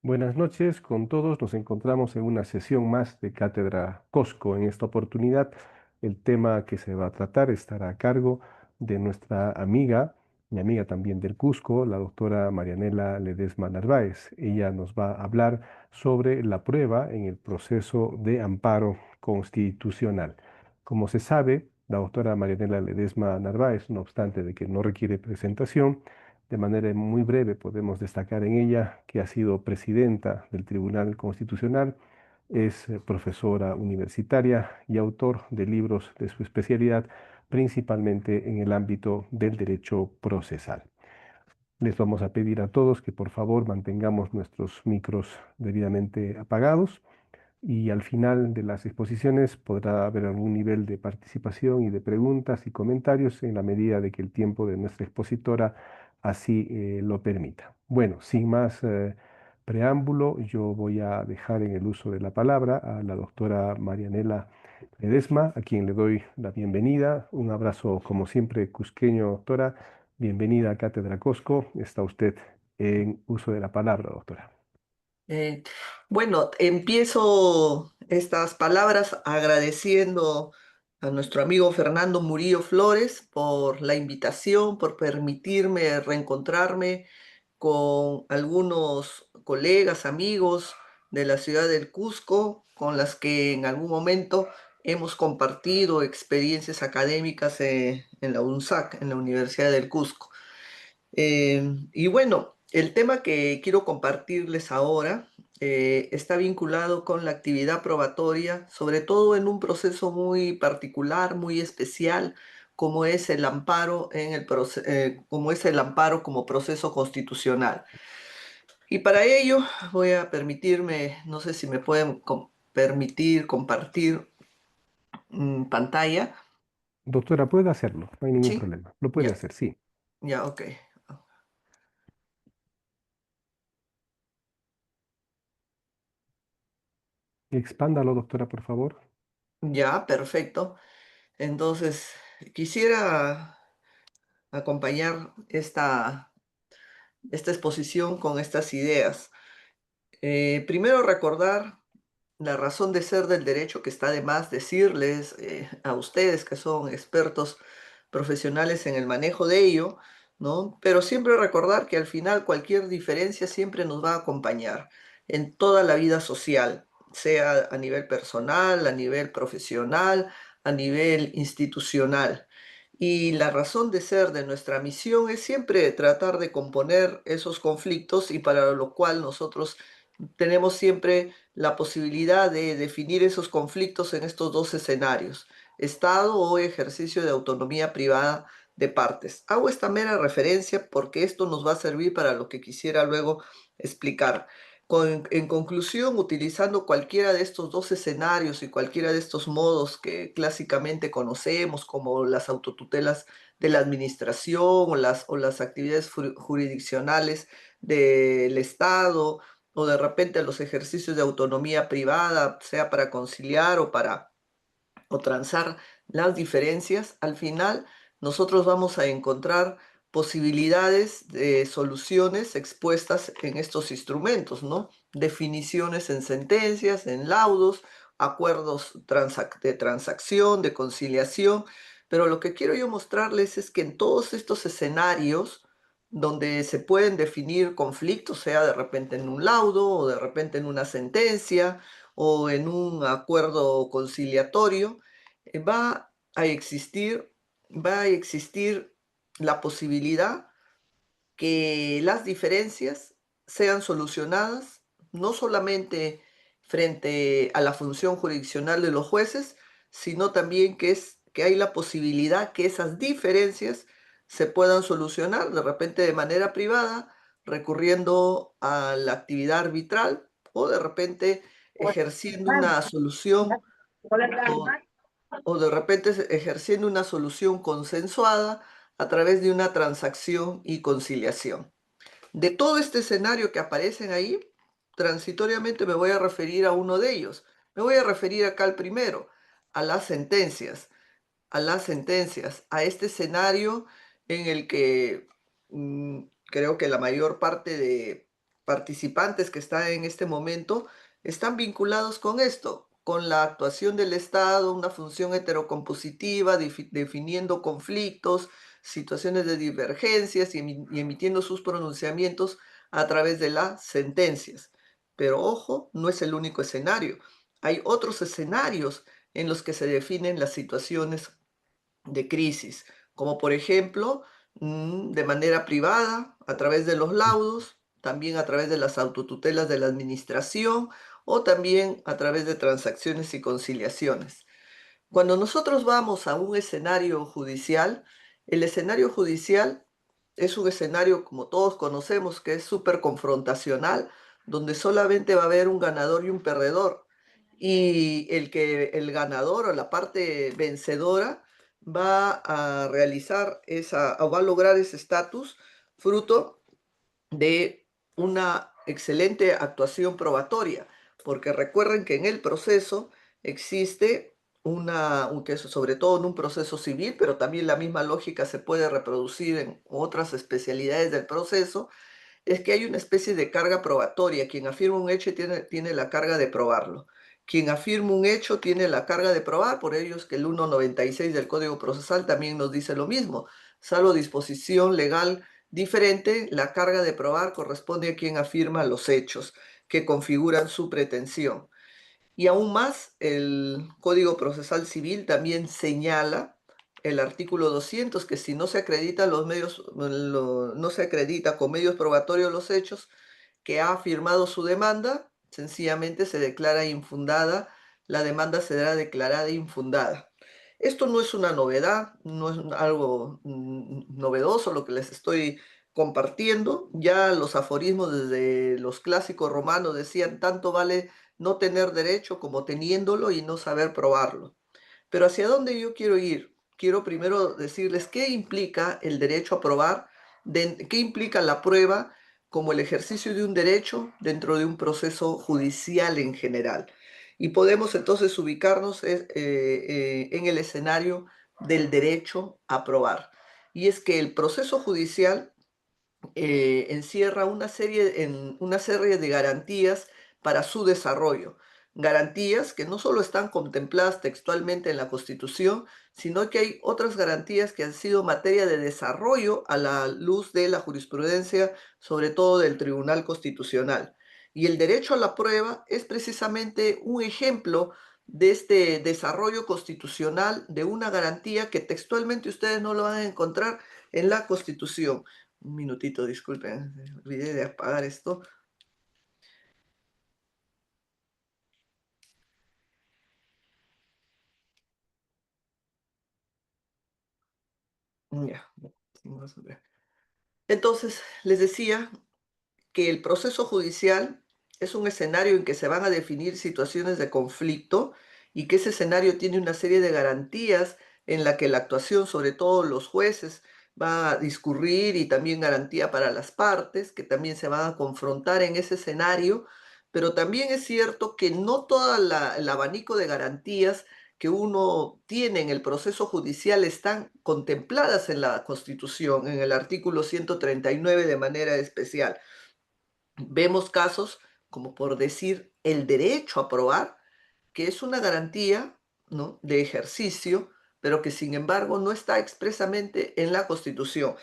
Buenas noches con todos. Nos encontramos en una sesión más de Cátedra Cosco. En esta oportunidad, el tema que se va a tratar estará a cargo de nuestra amiga, mi amiga también del Cusco, la doctora Marianela Ledesma Narváez. Ella nos va a hablar sobre la prueba en el proceso de amparo constitucional. Como se sabe, la doctora Marianela Ledesma Narváez, no obstante de que no requiere presentación, de manera muy breve podemos destacar en ella que ha sido presidenta del Tribunal Constitucional, es profesora universitaria y autor de libros de su especialidad, principalmente en el ámbito del derecho procesal. Les vamos a pedir a todos que por favor mantengamos nuestros micros debidamente apagados y al final de las exposiciones podrá haber algún nivel de participación y de preguntas y comentarios en la medida de que el tiempo de nuestra expositora así lo permita. Bueno, sin más preámbulo, yo voy a dejar en el uso de la palabra a la doctora Marianela Ledesma, a quien le doy la bienvenida. Un abrazo, como siempre, cusqueño, doctora. Bienvenida a Cátedra Cosco. Está usted en uso de la palabra, doctora. Eh, bueno, empiezo estas palabras agradeciendo a nuestro amigo Fernando Murillo Flores por la invitación, por permitirme reencontrarme con algunos colegas, amigos de la ciudad del Cusco, con las que en algún momento hemos compartido experiencias académicas en la UNSAC, en la Universidad del Cusco. Y bueno, el tema que quiero compartirles ahora está vinculado con la actividad probatoria, sobre todo en un proceso muy particular, muy especial, como es el amparo como es el amparo como proceso constitucional. Y para ello voy a permitirme, no sé si me pueden permitir compartir pantalla. Doctora, puede hacerlo, no hay ningún Sí, problema. Lo puede ya, hacer, sí. ya, ok. Expándalo, doctora, por favor. Ya, perfecto. Entonces, quisiera acompañar esta exposición con estas ideas. Primero, recordar la razón de ser del derecho, que está de más decirles a ustedes que son expertos profesionales en el manejo de ello, ¿no? Pero siempre recordar que al final cualquier diferencia siempre nos va a acompañar en toda la vida social, sea a nivel personal, a nivel profesional, a nivel institucional. Y la razón de ser de nuestra misión es siempre tratar de componer esos conflictos y para lo cual nosotros tenemos siempre la posibilidad de definir esos conflictos en estos dos escenarios, Estado o ejercicio de autonomía privada de partes. Hago esta mera referencia porque esto nos va a servir para lo que quisiera luego explicar. En conclusión, utilizando cualquiera de estos dos escenarios y cualquiera de estos modos que clásicamente conocemos, como las autotutelas de la administración o las actividades jurisdiccionales del Estado, o de repente los ejercicios de autonomía privada, sea para conciliar o transar las diferencias, al final nosotros vamos a encontrar posibilidades de soluciones expuestas en estos instrumentos, ¿no? Definiciones en sentencias, en laudos, acuerdos de transacción, de conciliación, pero lo que quiero yo mostrarles es que en todos estos escenarios donde se pueden definir conflictos, sea de repente en un laudo o de repente en una sentencia o en un acuerdo conciliatorio, eh, va a existir, va a existir la posibilidad que las diferencias sean solucionadas no solamente frente a la función jurisdiccional de los jueces, sino también que hay la posibilidad que esas diferencias se puedan solucionar de repente de manera privada, recurriendo a la actividad arbitral o de repente ejerciendo una solución o o de repente ejerciendo una solución consensuada a través de una transacción y conciliación. De todo este escenario que aparecen ahí, transitoriamente me voy a referir a uno de ellos. Me voy a referir acá al primero, a las sentencias, a este escenario en el que creo que la mayor parte participantes que están en este momento están vinculados con esto, con la actuación del Estado, una función heterocompositiva, definiendo conflictos, situaciones de divergencias y emitiendo sus pronunciamientos a través de las sentencias. Pero ojo, no es el único escenario. Hay otros escenarios en los que se definen las situaciones de crisis, como por ejemplo, de manera privada, a través de los laudos, también a través de las autotutelas de la administración o también a través de transacciones y conciliaciones. Cuando nosotros vamos a un escenario judicial, el escenario judicial es un escenario, como todos conocemos, que es súper confrontacional, donde solamente va a haber un ganador y un perdedor. Y el ganador o la parte vencedora va a realizar esa, o va a lograr ese estatus fruto de una excelente actuación probatoria, porque recuerden que en el proceso existe que sobre todo en un proceso civil, pero también la misma lógica se puede reproducir en otras especialidades del proceso, es que hay una especie de carga probatoria. Quien afirma un hecho tiene la carga de probarlo. Quien afirma un hecho tiene la carga de probar, por ello es que el 196 del Código Procesal también nos dice lo mismo. Salvo disposición legal diferente, la carga de probar corresponde a quien afirma los hechos que configuran su pretensión. Y aún más, el Código Procesal Civil también señala el artículo 200 que si no se acreditan los medios, no se acredita con medios probatorios los hechos que ha afirmado su demanda, sencillamente se declara infundada, la demanda será declarada infundada. Esto no es una novedad, no es algo novedoso lo que les estoy compartiendo. Ya los aforismos desde los clásicos romanos decían, tanto vale no tener derecho como teniéndolo y no saber probarlo. Pero ¿hacia dónde yo quiero ir? Quiero primero decirles qué implica el derecho a probar, qué implica la prueba como el ejercicio de un derecho dentro de un proceso judicial en general. Y podemos entonces ubicarnos en el escenario del derecho a probar. Y es que el proceso judicial encierra una serie de garantías para su desarrollo. Garantías que no solo están contempladas textualmente en la Constitución, sino que hay otras garantías que han sido materia de desarrollo a la luz de la jurisprudencia, sobre todo del Tribunal Constitucional. Y el derecho a la prueba es precisamente un ejemplo de este desarrollo constitucional de una garantía que textualmente ustedes no lo van a encontrar en la Constitución. Un minutito, disculpen, olvidé de apagar esto. Ya. Entonces, les decía que el proceso judicial es un escenario en que se van a definir situaciones de conflicto y que ese escenario tiene una serie de garantías en la que la actuación, sobre todo los jueces, va a discurrir y también garantía para las partes, que también se van a confrontar en ese escenario, pero también es cierto que no todo el abanico de garantías que uno tiene en el proceso judicial están contempladas en la Constitución, en el artículo 139 de manera especial. Vemos casos como por decir el derecho a probar, que es una garantía, ¿no?, de ejercicio, pero que sin embargo no está expresamente en la Constitución.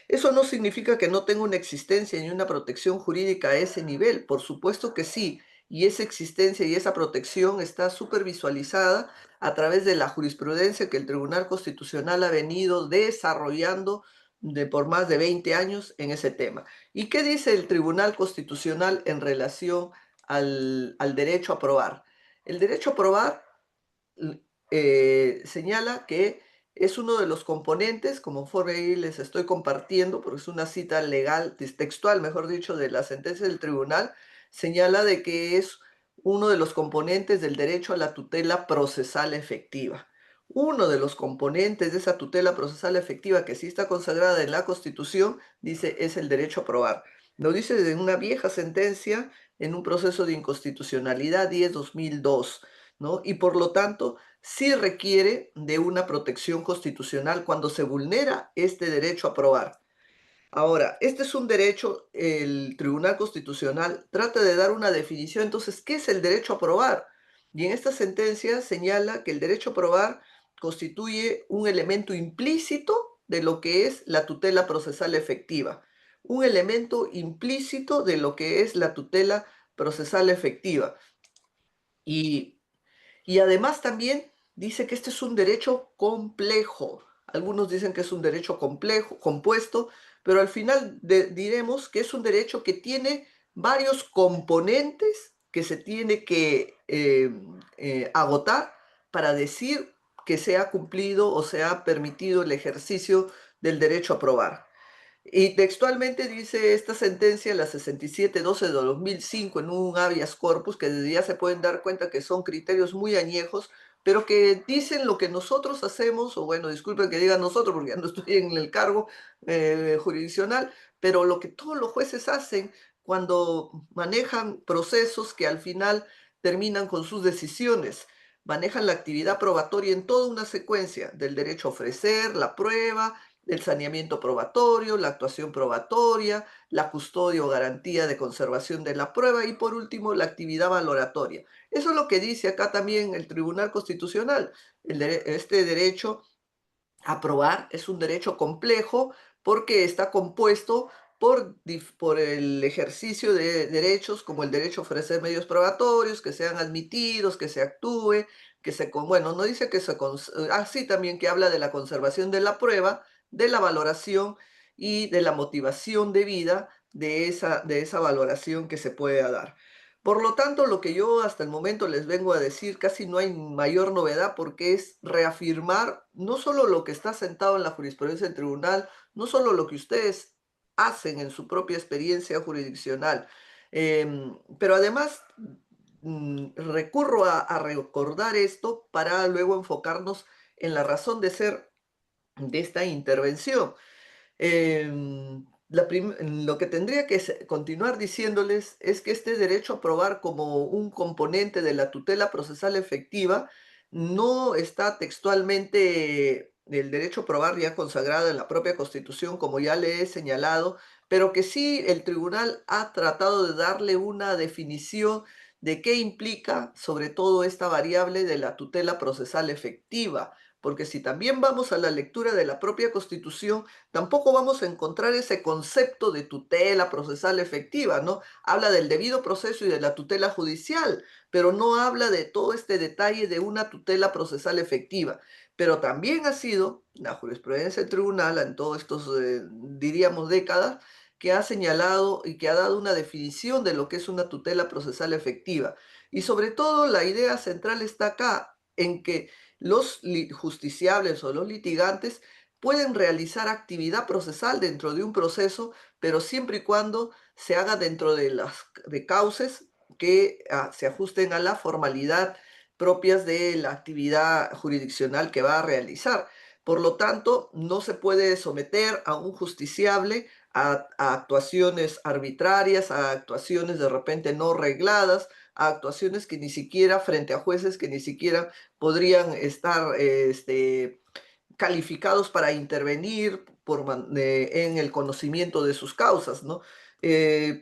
Eso no significa que no tenga una existencia ni una protección jurídica a ese nivel, por supuesto que sí, y esa existencia y esa protección está supervisualizada a través de la jurisprudencia que el Tribunal Constitucional ha venido desarrollando por más de 20 años en ese tema. ¿Y qué dice el Tribunal Constitucional en relación al derecho a probar? El derecho a probar señala que es uno de los componentes, conforme ahí les estoy compartiendo, porque es una cita legal, textual, mejor dicho, de la sentencia del tribunal, señala de que es uno de los componentes del derecho a la tutela procesal efectiva. Uno de los componentes de esa tutela procesal efectiva que sí está consagrada en la Constitución, dice, es el derecho a probar. Lo dice de una vieja sentencia en un proceso de inconstitucionalidad 10-2002, ¿no? Y por lo tanto, sí requiere de una protección constitucional cuando se vulnera este derecho a probar. Ahora, este es un derecho, el Tribunal Constitucional trata de dar una definición, entonces, ¿qué es el derecho a probar? Y en esta sentencia señala que el derecho a probar constituye un elemento implícito de lo que es la tutela procesal efectiva, un elemento implícito de lo que es la tutela procesal efectiva. Y además también dice que este es un derecho complejo. Algunos dicen que es un derecho complejo, compuesto, pero al final diremos que es un derecho que tiene varios componentes que se tiene que agotar para decir que se ha cumplido o se ha permitido el ejercicio del derecho a probar. Y textualmente dice esta sentencia, la 6712 de 2005, en un habeas corpus, que desde ya se pueden dar cuenta que son criterios muy añejos, pero que dicen lo que nosotros hacemos, o bueno, disculpen que diga nosotros porque ya no estoy en el cargo jurisdiccional, pero lo que todos los jueces hacen cuando manejan procesos que al final terminan con sus decisiones. Manejan la actividad probatoria en toda una secuencia del derecho a ofrecer, la prueba, el saneamiento probatorio, la actuación probatoria, la custodia o garantía de conservación de la prueba y por último la actividad valoratoria. Eso es lo que dice acá también el Tribunal Constitucional. Este derecho a probar es un derecho complejo porque está compuesto por el ejercicio de derechos como el derecho a ofrecer medios probatorios, que sean admitidos, que se actúe, bueno, no dice que así también que habla de la conservación de la prueba, de la valoración y de la motivación debida de esa valoración que se pueda dar. Por lo tanto, lo que yo hasta el momento les vengo a decir, casi no hay mayor novedad porque es reafirmar no solo lo que está sentado en la jurisprudencia del tribunal, no solo lo que ustedes hacen en su propia experiencia jurisdiccional, pero además recurro a recordar esto para luego enfocarnos en la razón de ser de esta intervención. Lo que tendría que continuar diciéndoles es que este derecho a probar como un componente de la tutela procesal efectiva no está textualmente el derecho a probar ya consagrado en la propia Constitución, como ya le he señalado, pero que sí el tribunal ha tratado de darle una definición de qué implica sobre todo esta variable de la tutela procesal efectiva, porque si también vamos a la lectura de la propia Constitución, tampoco vamos a encontrar ese concepto de tutela procesal efectiva, ¿no? Habla del debido proceso y de la tutela judicial, pero no habla de todo este detalle de una tutela procesal efectiva. Pero también ha sido la jurisprudencia del tribunal en todos estos, diríamos, décadas, que ha señalado y que ha dado una definición de lo que es una tutela procesal efectiva. Y sobre todo la idea central está acá, en que los justiciables o los litigantes pueden realizar actividad procesal dentro de un proceso, pero siempre y cuando se haga dentro de las de cauces que se ajusten a la formalidad propias de la actividad jurisdiccional que va a realizar. Por lo tanto, no se puede someter a un justiciable a actuaciones arbitrarias, a actuaciones de repente no regladas, a actuaciones que ni siquiera frente a jueces que ni siquiera podrían estar calificados para intervenir en el conocimiento de sus causas, ¿no?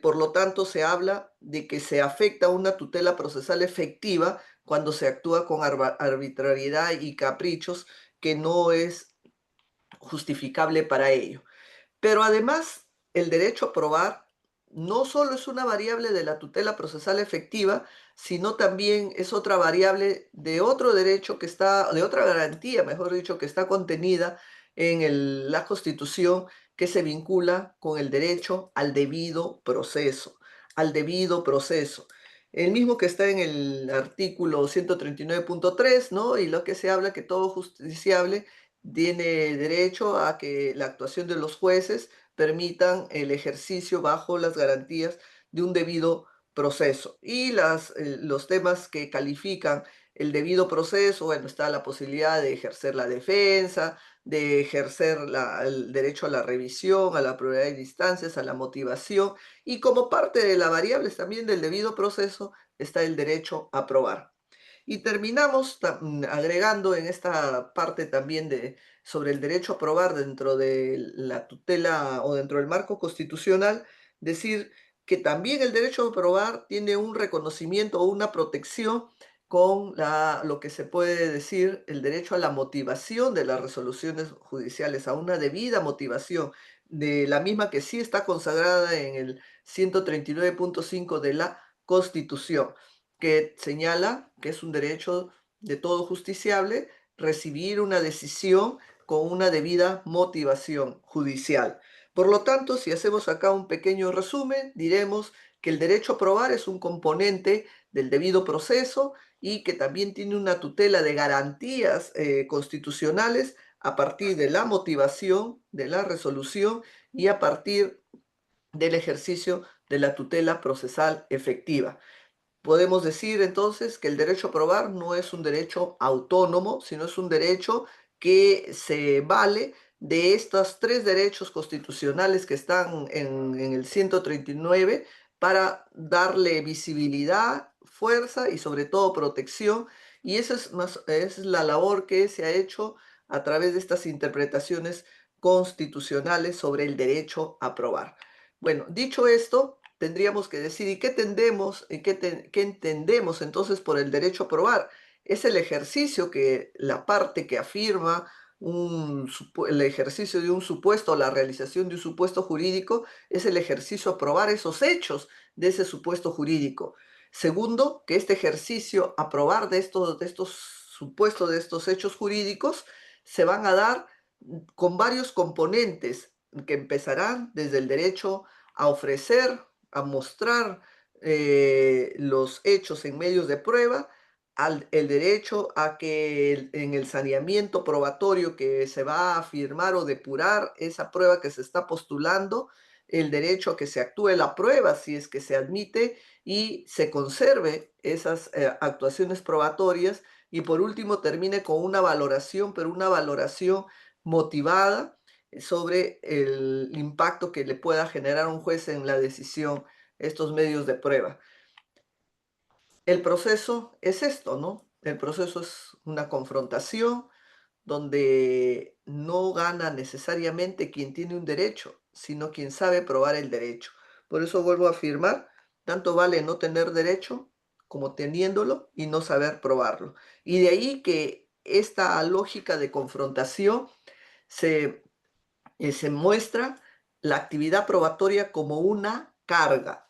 Por lo tanto, se habla de que se afecta una tutela procesal efectiva cuando se actúa con arbitrariedad y caprichos que no es justificable para ello. Pero además, el derecho a probar no solo es una variable de la tutela procesal efectiva, sino también es otra variable de otro derecho que está, de otra garantía, mejor dicho, que está contenida en la Constitución, que se vincula con el derecho al debido proceso, al debido proceso. El mismo que está en el artículo 139.3, ¿no? Y lo que se habla que todo justiciable tiene derecho a que la actuación de los jueces permitan el ejercicio bajo las garantías de un debido proceso. Y los temas que califican el debido proceso, bueno, está la posibilidad de ejercer la defensa, de ejercer el derecho a la revisión, a la prioridad de instancias, a la motivación, y como parte de las variables también del debido proceso está el derecho a probar. Y terminamos agregando en esta parte también sobre el derecho a probar dentro de la tutela o dentro del marco constitucional, decir que también el derecho a probar tiene un reconocimiento o una protección con lo que se puede decir el derecho a la motivación de las resoluciones judiciales, a una debida motivación, de la misma que sí está consagrada en el 139.5 de la Constitución, que señala que es un derecho de todo justiciable recibir una decisión con una debida motivación judicial. Por lo tanto, si hacemos acá un pequeño resumen, diremos que el derecho a probar es un componente del debido proceso y que también tiene una tutela de garantías constitucionales a partir de la motivación de la resolución y a partir del ejercicio de la tutela procesal efectiva. Podemos decir entonces que el derecho a probar no es un derecho autónomo, sino es un derecho que se vale de estos tres derechos constitucionales que están en el 139 para darle visibilidad, fuerza y sobre todo protección. Y esa es la labor que se ha hecho a través de estas interpretaciones constitucionales sobre el derecho a probar. Bueno, dicho esto, tendríamos que decir, ¿y qué tendemos, qué entendemos entonces por el derecho a probar? Es el ejercicio que la parte que afirma el ejercicio de un supuesto, la realización de un supuesto jurídico, es el ejercicio a probar esos hechos de ese supuesto jurídico. Segundo, que este ejercicio a probar de estos supuestos, de estos hechos jurídicos, se van a dar con varios componentes que empezarán desde el derecho a ofrecer, a mostrar los hechos en medios de prueba, el derecho a que en el saneamiento probatorio que se va a afirmar o depurar esa prueba que se está postulando, el derecho a que se actúe la prueba si es que se admite y se conserve esas actuaciones probatorias y por último termine con una valoración, pero una valoración motivada sobre el impacto que le pueda generar un juez en la decisión estos medios de prueba. El proceso es esto, ¿no? El proceso es una confrontación donde no gana necesariamente quien tiene un derecho, sino quien sabe probar el derecho. Por eso vuelvo a afirmar, tanto vale no tener derecho como teniéndolo y no saber probarlo. Y de ahí que esta lógica de confrontación se se muestra la actividad probatoria como una carga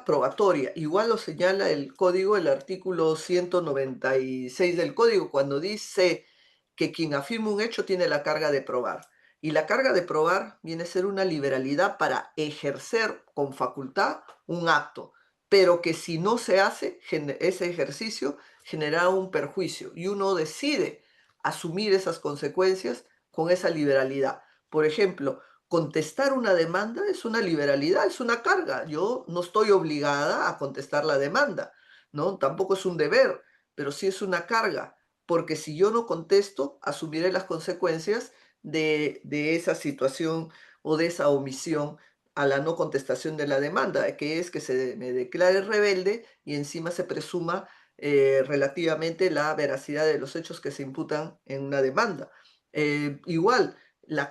probatoria. Igual lo señala el código, el artículo 196 del código, cuando dice que quien afirma un hecho tiene la carga de probar. Y la carga de probar viene a ser una liberalidad para ejercer con facultad un acto, pero que si no se hace ese ejercicio genera un perjuicio y uno decide asumir esas consecuencias con esa liberalidad. Por ejemplo, contestar una demanda es una liberalidad, es una carga. Yo no estoy obligada a contestar la demanda, ¿no? Tampoco es un deber, pero sí es una carga, porque si yo no contesto, asumiré las consecuencias de esa situación o de esa omisión a la no contestación de la demanda, que es que se me declare rebelde y encima se presuma relativamente la veracidad de los hechos que se imputan en una demanda. Igual, la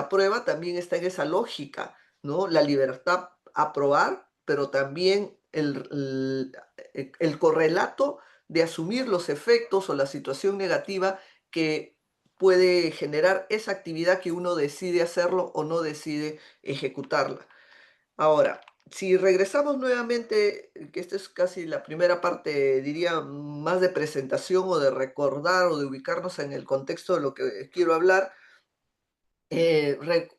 prueba también está en esa lógica, ¿no? La libertad a probar, pero también el correlato de asumir los efectos o la situación negativa que puede generar esa actividad que uno decide hacerlo o no decide ejecutarla. Ahora, si regresamos nuevamente, que esta es casi la primera parte, diría, más de presentación o de recordar o de ubicarnos en el contexto de lo que quiero hablar,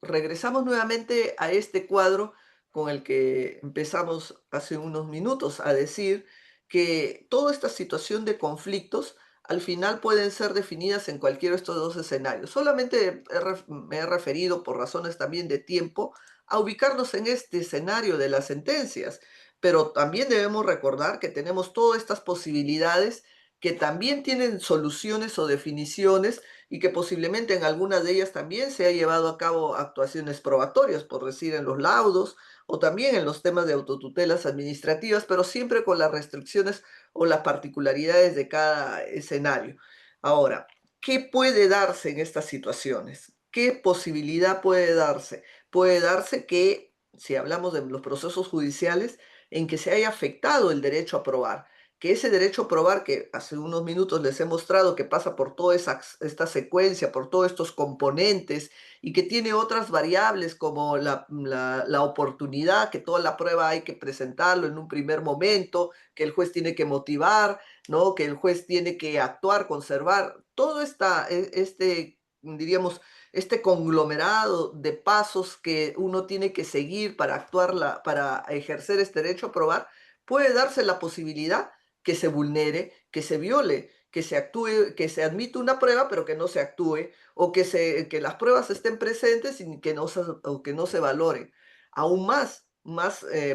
regresamos nuevamente a este cuadro con el que empezamos hace unos minutos a decir que toda esta situación de conflictos al final pueden ser definidas en cualquiera de estos dos escenarios. Solamente me he referido por razones también de tiempo a ubicarnos en este escenario de las sentencias, pero también debemos recordar que tenemos todas estas posibilidades que también tienen soluciones o definiciones y que posiblemente en algunas de ellas también se ha llevado a cabo actuaciones probatorias, por decir en los laudos o también en los temas de autotutelas administrativas, pero siempre con las restricciones o las particularidades de cada escenario. Ahora, ¿qué puede darse en estas situaciones? ¿Qué posibilidad puede darse? Puede darse que, si hablamos de los procesos judiciales, en que se haya afectado el derecho a probar, que ese derecho a probar, que hace unos minutos les he mostrado que pasa por toda esta secuencia, por todos estos componentes, y que tiene otras variables como la oportunidad, que toda la prueba hay que presentarlo en un primer momento, que el juez tiene que motivar, ¿no? Que el juez tiene que actuar, conservar, todo diríamos, este conglomerado de pasos que uno tiene que seguir para para ejercer este derecho a probar, puede darse la posibilidad que se vulnere, que se viole, que se actúe, que se admite una prueba, pero que no se actúe, o que las pruebas estén presentes y o que no se valoren. Aún más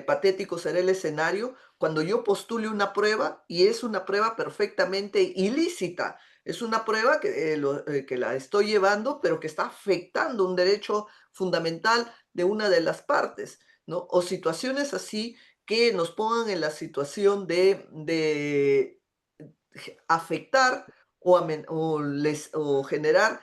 patético será el escenario cuando yo postule una prueba y es una prueba perfectamente ilícita. Es una prueba que la estoy llevando, pero que está afectando un derecho fundamental de una de las partes, ¿no? O situaciones así que nos pongan en la situación de afectar o generar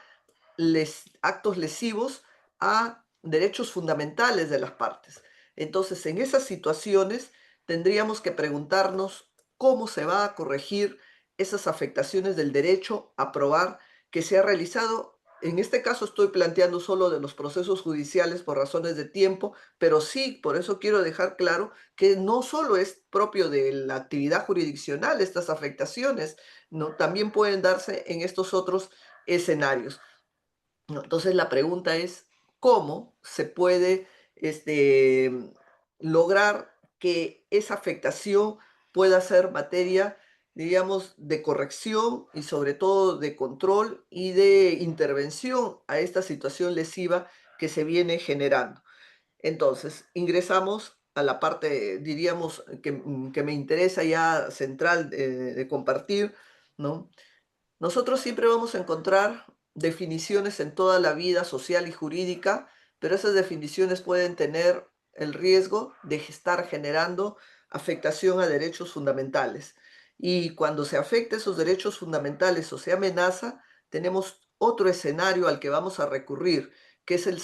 actos lesivos a derechos fundamentales de las partes. Entonces, en esas situaciones tendríamos que preguntarnos cómo se va a corregir esas afectaciones del derecho a probar que se ha realizado. En este caso estoy planteando solo de los procesos judiciales por razones de tiempo, pero sí, por eso quiero dejar claro que no solo es propio de la actividad jurisdiccional estas afectaciones, ¿no? También pueden darse en estos otros escenarios. ¿No? Entonces la pregunta es, ¿cómo se puede lograr que esa afectación pueda ser materia, digamos, de corrección y sobre todo de control y de intervención a esta situación lesiva que se viene generando? Entonces, ingresamos a la parte, diríamos, que me interesa ya central de compartir, ¿no? Nosotros siempre vamos a encontrar definiciones en toda la vida social y jurídica, pero esas definiciones pueden tener el riesgo de estar generando afectación a derechos fundamentales. Y cuando se afecta esos derechos fundamentales o se amenaza, tenemos otro escenario al que vamos a recurrir, que es el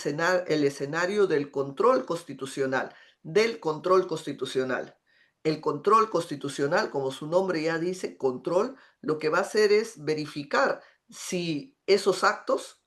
escenario del control constitucional, del control constitucional. El control constitucional, como su nombre ya dice, control, lo que va a hacer es verificar si esos actos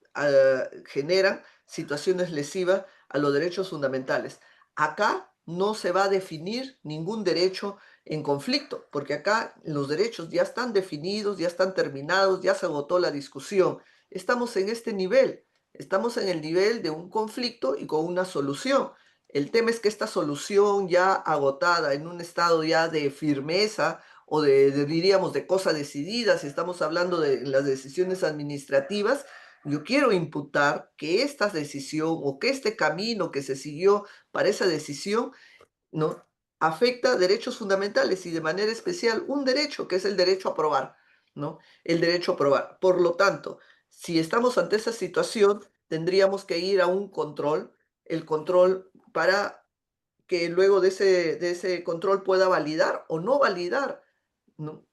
generan situaciones lesivas a los derechos fundamentales. Acá no se va a definir ningún derecho en conflicto, porque acá los derechos ya están definidos, ya están terminados, ya se agotó la discusión. Estamos en este nivel, estamos en el nivel de un conflicto y con una solución. El tema es que esta solución ya agotada, en un estado ya de firmeza, o diríamos, de cosa decidida, si estamos hablando de las decisiones administrativas, yo quiero imputar que esta decisión o que este camino que se siguió para esa decisión, ¿no? Afecta derechos fundamentales y de manera especial un derecho que es el derecho a probar, ¿no? El derecho a probar. Por lo tanto, si estamos ante esa situación, tendríamos que ir a un control, el control para que luego de ese control pueda validar o no validar, ¿no?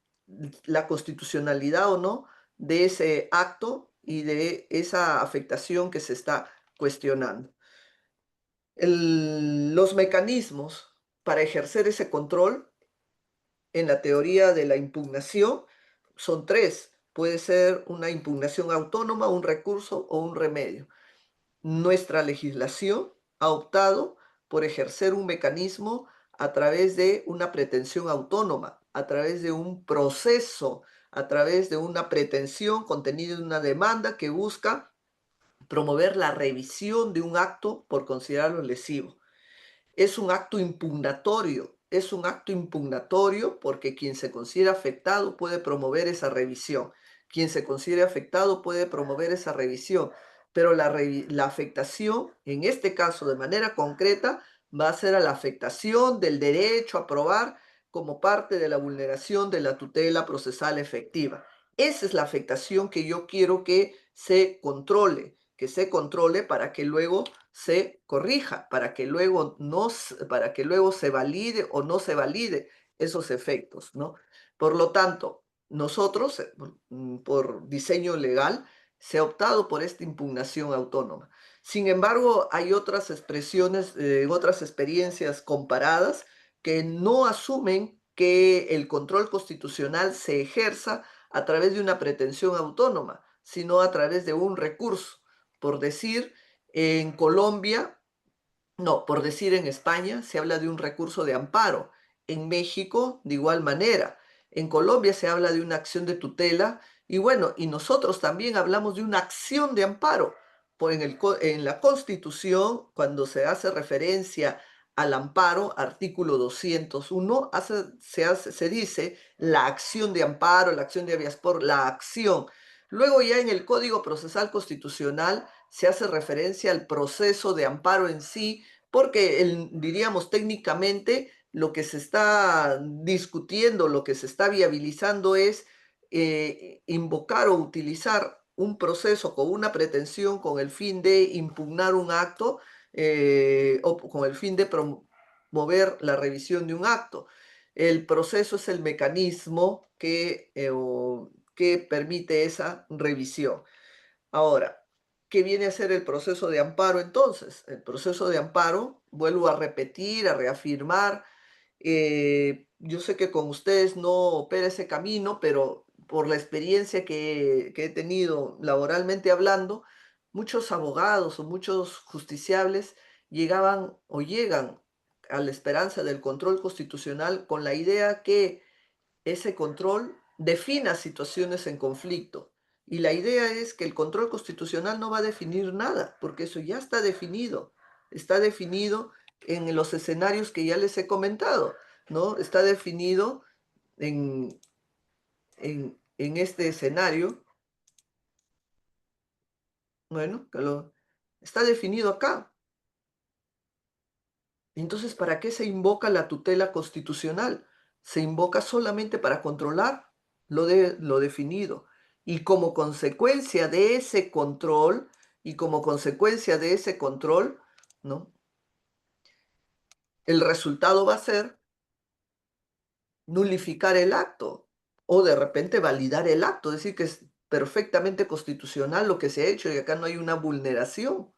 La constitucionalidad o no de ese acto y de esa afectación que se está cuestionando. Los mecanismos para ejercer ese control en la teoría de la impugnación son tres. Puede ser una impugnación autónoma, un recurso o un remedio. Nuestra legislación ha optado por ejercer un mecanismo a través de una pretensión autónoma, a través de un proceso, a través de una pretensión contenida en una demanda que busca promover la revisión de un acto por considerarlo lesivo. Es un acto impugnatorio porque quien se considera afectado puede promover esa revisión. Quien se considere afectado puede promover esa revisión, pero la afectación, en este caso de manera concreta, va a ser a la afectación del derecho a probar como parte de la vulneración de la tutela procesal efectiva. Esa es la afectación que yo quiero que se controle para que luego se corrija para que luego, para que luego se valide o no se valide esos efectos, ¿no? Por lo tanto, nosotros, por diseño legal, se ha optado por esta impugnación autónoma. Sin embargo, hay otras expresiones, otras experiencias comparadas que no asumen que el control constitucional se ejerza a través de una pretensión autónoma, sino a través de un recurso. Por decir, en Colombia, no, por decir en España, se habla de un recurso de amparo. En México, de igual manera. En Colombia se habla de una acción de tutela y bueno, y nosotros también hablamos de una acción de amparo. En la Constitución, cuando se hace referencia al amparo, artículo 201, se dice la acción de amparo, la acción de habeas por la acción. Luego ya en el Código Procesal Constitucional se hace referencia al proceso de amparo en sí, porque diríamos técnicamente lo que se está discutiendo, lo que se está viabilizando es invocar o utilizar un proceso con una pretensión con el fin de impugnar un acto o con el fin de promover la revisión de un acto. El proceso es el mecanismo que permite esa revisión. Ahora, ¿qué viene a ser el proceso de amparo entonces? El proceso de amparo, vuelvo a repetir, a reafirmar, yo sé que con ustedes no opera ese camino, pero por la experiencia que he tenido laboralmente hablando, muchos abogados o muchos justiciables llegaban o llegan a la esperanza del control constitucional con la idea que ese control defina situaciones en conflicto. Y la idea es que el control constitucional no va a definir nada, porque eso ya está definido. Está definido en los escenarios que ya les he comentado, ¿no? Está definido en, en este escenario, bueno, está definido acá. Entonces, ¿para qué se invoca la tutela constitucional? Se invoca solamente para controlar lo definido. Y como consecuencia de ese control, ¿no? El resultado va a ser nulificar el acto o de repente validar el acto, decir que es perfectamente constitucional lo que se ha hecho y acá no hay una vulneración.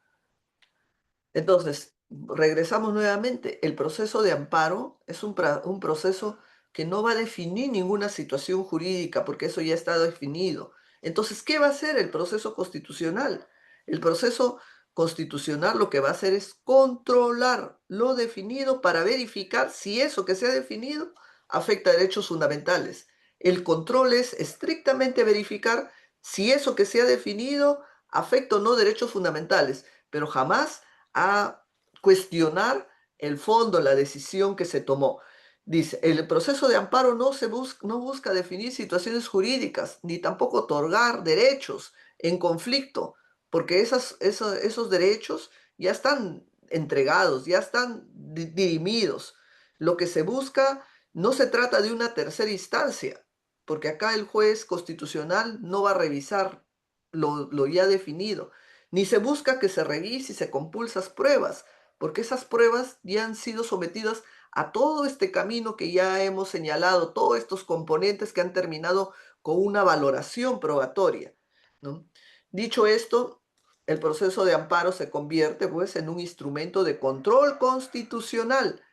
Entonces, regresamos nuevamente. El proceso de amparo es un proceso que no va a definir ninguna situación jurídica, porque eso ya está definido. Entonces, ¿qué va a hacer el proceso constitucional? El proceso constitucional lo que va a hacer es controlar lo definido para verificar si eso que se ha definido afecta a derechos fundamentales. El control es estrictamente verificar si eso que se ha definido afecta o no derechos fundamentales, pero jamás a cuestionar el fondo, la decisión que se tomó. Dice, el proceso de amparo no busca definir situaciones jurídicas, ni tampoco otorgar derechos en conflicto, porque esos derechos ya están entregados, ya están dirimidos. Lo que se busca no se trata de una tercera instancia, porque acá el juez constitucional no va a revisar lo ya definido, ni se busca que se revise y se compulsas pruebas, porque esas pruebas ya han sido sometidas a todo este camino que ya hemos señalado, todos estos componentes que han terminado con una valoración probatoria, ¿no? Dicho esto, el proceso de amparo se convierte pues en un instrumento de control constitucional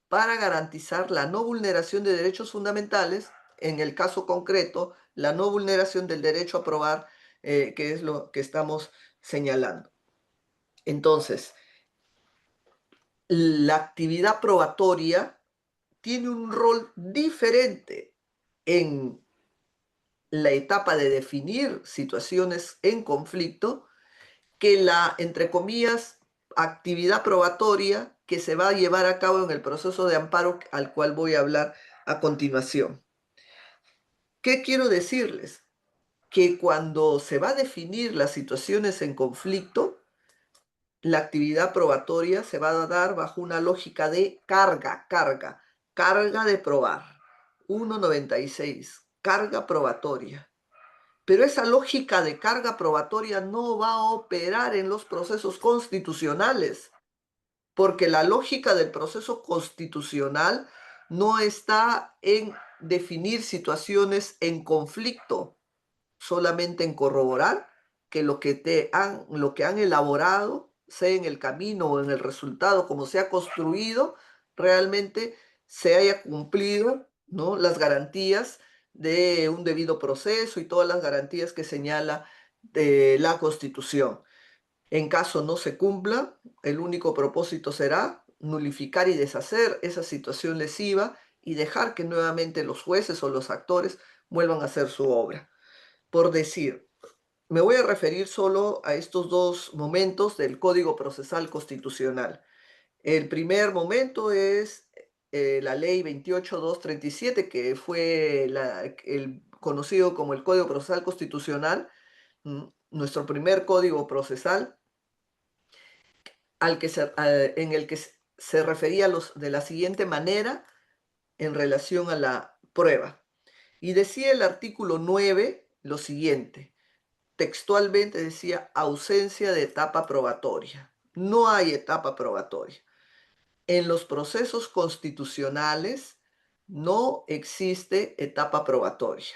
para garantizar la no vulneración de derechos fundamentales, en el caso concreto, la no vulneración del derecho a probar, que es lo que estamos señalando. Entonces, la actividad probatoria tiene un rol diferente en la etapa de definir situaciones en conflicto que la, entre comillas, actividad probatoria que se va a llevar a cabo en el proceso de amparo al cual voy a hablar a continuación. ¿Qué quiero decirles? Que cuando se va a definir las situaciones en conflicto, la actividad probatoria se va a dar bajo una lógica de carga de probar. 196, carga probatoria. Pero esa lógica de carga probatoria no va a operar en los procesos constitucionales, porque la lógica del proceso constitucional no está en definir situaciones en conflicto, solamente en corroborar que lo que han elaborado, sea en el camino o en el resultado, como se ha construido, realmente se haya cumplido, ¿no?, las garantías de un debido proceso y todas las garantías que señala la Constitución. En caso no se cumpla, el único propósito será nulificar y deshacer esa situación lesiva y dejar que nuevamente los jueces o los actores vuelvan a hacer su obra. Por decir, me voy a referir solo a estos dos momentos del Código Procesal Constitucional. El primer momento es la Ley 28237, que fue el conocido como el Código Procesal Constitucional, nuestro primer código procesal, en el que se refería de la siguiente manera en relación a la prueba. Y decía el artículo 9 lo siguiente. Textualmente decía ausencia de etapa probatoria. No hay etapa probatoria. En los procesos constitucionales no existe etapa probatoria.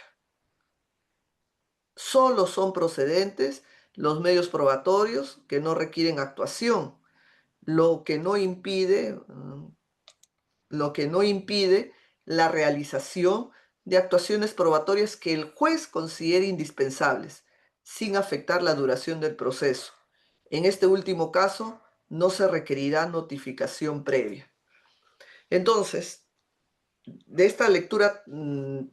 Solo son procedentes los medios probatorios que no requieren actuación, lo que no impide, lo que no impide la realización de actuaciones probatorias que el juez considere indispensables, sin afectar la duración del proceso. En este último caso, no se requerirá notificación previa. Entonces, de esta lectura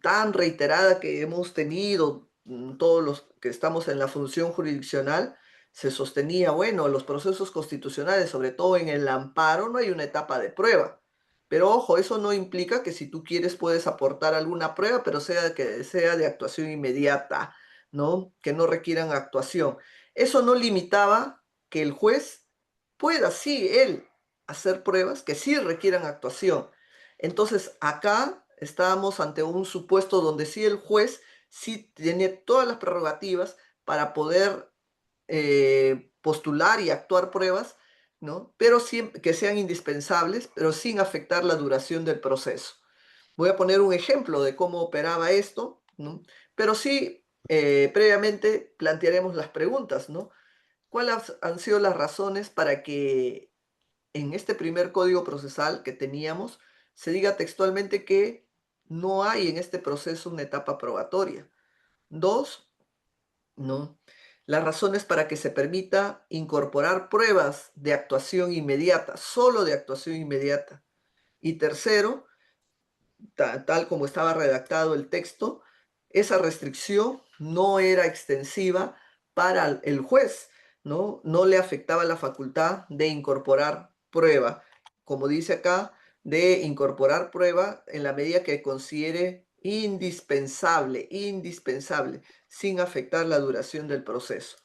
tan reiterada que hemos tenido todos los que estamos en la función jurisdiccional, se sostenía, bueno, los procesos constitucionales, sobre todo en el amparo, no hay una etapa de prueba. Pero ojo, eso no implica que si tú quieres puedes aportar alguna prueba, pero que sea de actuación inmediata, ¿no? Que no requieran actuación. Eso no limitaba que el juez pueda, sí, él, hacer pruebas que sí requieran actuación. Entonces, acá estábamos ante un supuesto donde sí el juez sí tiene todas las prerrogativas para poder postular y actuar pruebas, ¿no? Pero siempre que sean indispensables, pero sin afectar la duración del proceso. Voy a poner un ejemplo de cómo operaba esto, ¿no? Pero sí, previamente plantearemos las preguntas, ¿no? ¿Cuáles han sido las razones para que en este primer código procesal que teníamos se diga textualmente que no hay en este proceso una etapa probatoria? Dos, ¿no? Las razones para que se permita incorporar pruebas de actuación inmediata, solo de actuación inmediata. Y tercero, tal como estaba redactado el texto, esa restricción no era extensiva para el juez, ¿no? No le afectaba la facultad de incorporar prueba, como dice acá, de incorporar prueba en la medida que considere indispensable, sin afectar la duración del proceso.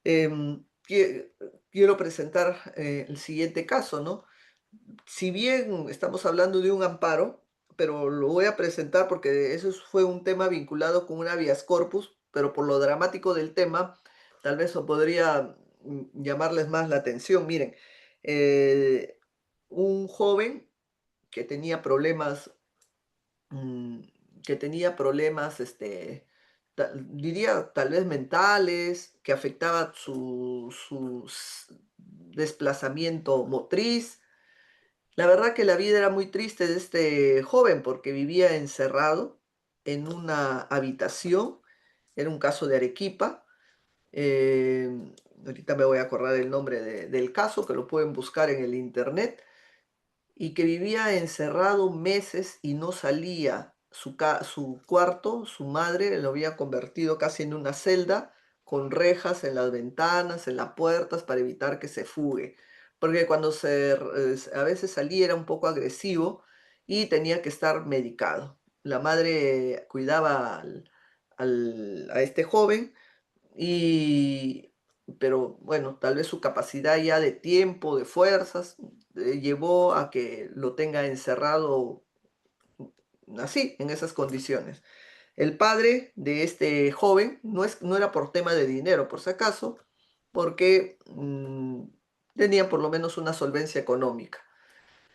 Quiero presentar el siguiente caso, ¿no? Si bien estamos hablando de un amparo, pero lo voy a presentar porque eso fue un tema vinculado con un habeas corpus, pero por lo dramático del tema, tal vez podría llamarles más la atención. Miren, eh, un joven que tenía problemas, mm, diría tal vez mentales, que afectaba su desplazamiento motriz. La verdad que la vida era muy triste de este joven porque vivía encerrado en una habitación, era un caso de Arequipa. Ahorita me voy a acordar el nombre del caso, que lo pueden buscar en el internet, y que vivía encerrado meses y no salía. Su cuarto, su madre lo había convertido casi en una celda, con rejas en las ventanas, en las puertas, para evitar que se fugue. Porque cuando a veces salía era un poco agresivo y tenía que estar medicado. La madre cuidaba a este joven y, pero bueno, tal vez su capacidad ya de tiempo, de fuerzas, llevó a que lo tenga encerrado así, en esas condiciones. El padre de este joven no era por tema de dinero, por si acaso, porque tenía por lo menos una solvencia económica.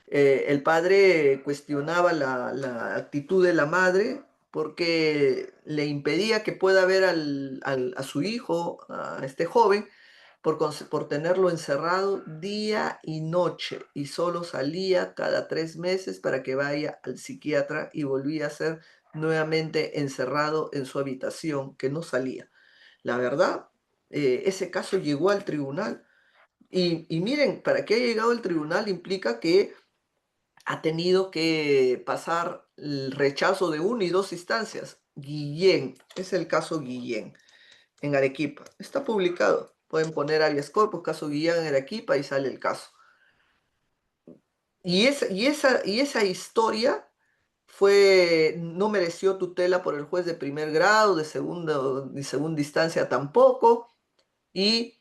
El padre cuestionaba la actitud de la madre porque le impedía que pueda ver a su hijo, a este joven, por tenerlo encerrado día y noche y solo salía cada 3 meses para que vaya al psiquiatra y volvía a ser nuevamente encerrado en su habitación, que no salía. La verdad, ese caso llegó al tribunal y miren, para que haya llegado al tribunal implica que ha tenido que pasar el rechazo de una y dos instancias. Guillén, es el caso Guillén, en Arequipa. Está publicado. Pueden poner habeas corpus, caso Guillén en Arequipa y sale el caso. Y esa historia no mereció tutela por el juez de primer grado, de segunda instancia tampoco, y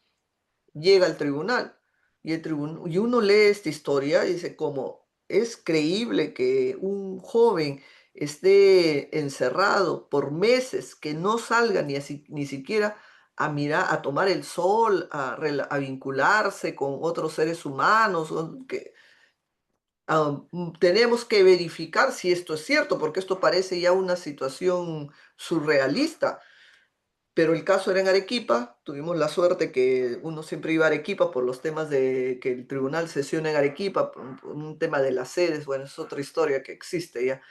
llega al tribunal. Y uno lee esta historia y dice, ¿cómo es creíble que un joven esté encerrado por meses, que no salga ni siquiera a mirar, a tomar el sol, a vincularse con otros seres humanos? Tenemos que verificar si esto es cierto, porque esto parece ya una situación surrealista. Pero el caso era en Arequipa, tuvimos la suerte que uno siempre iba a Arequipa por los temas de que el tribunal sesiona en Arequipa, por un tema de las sedes, bueno, es otra historia que existe ya.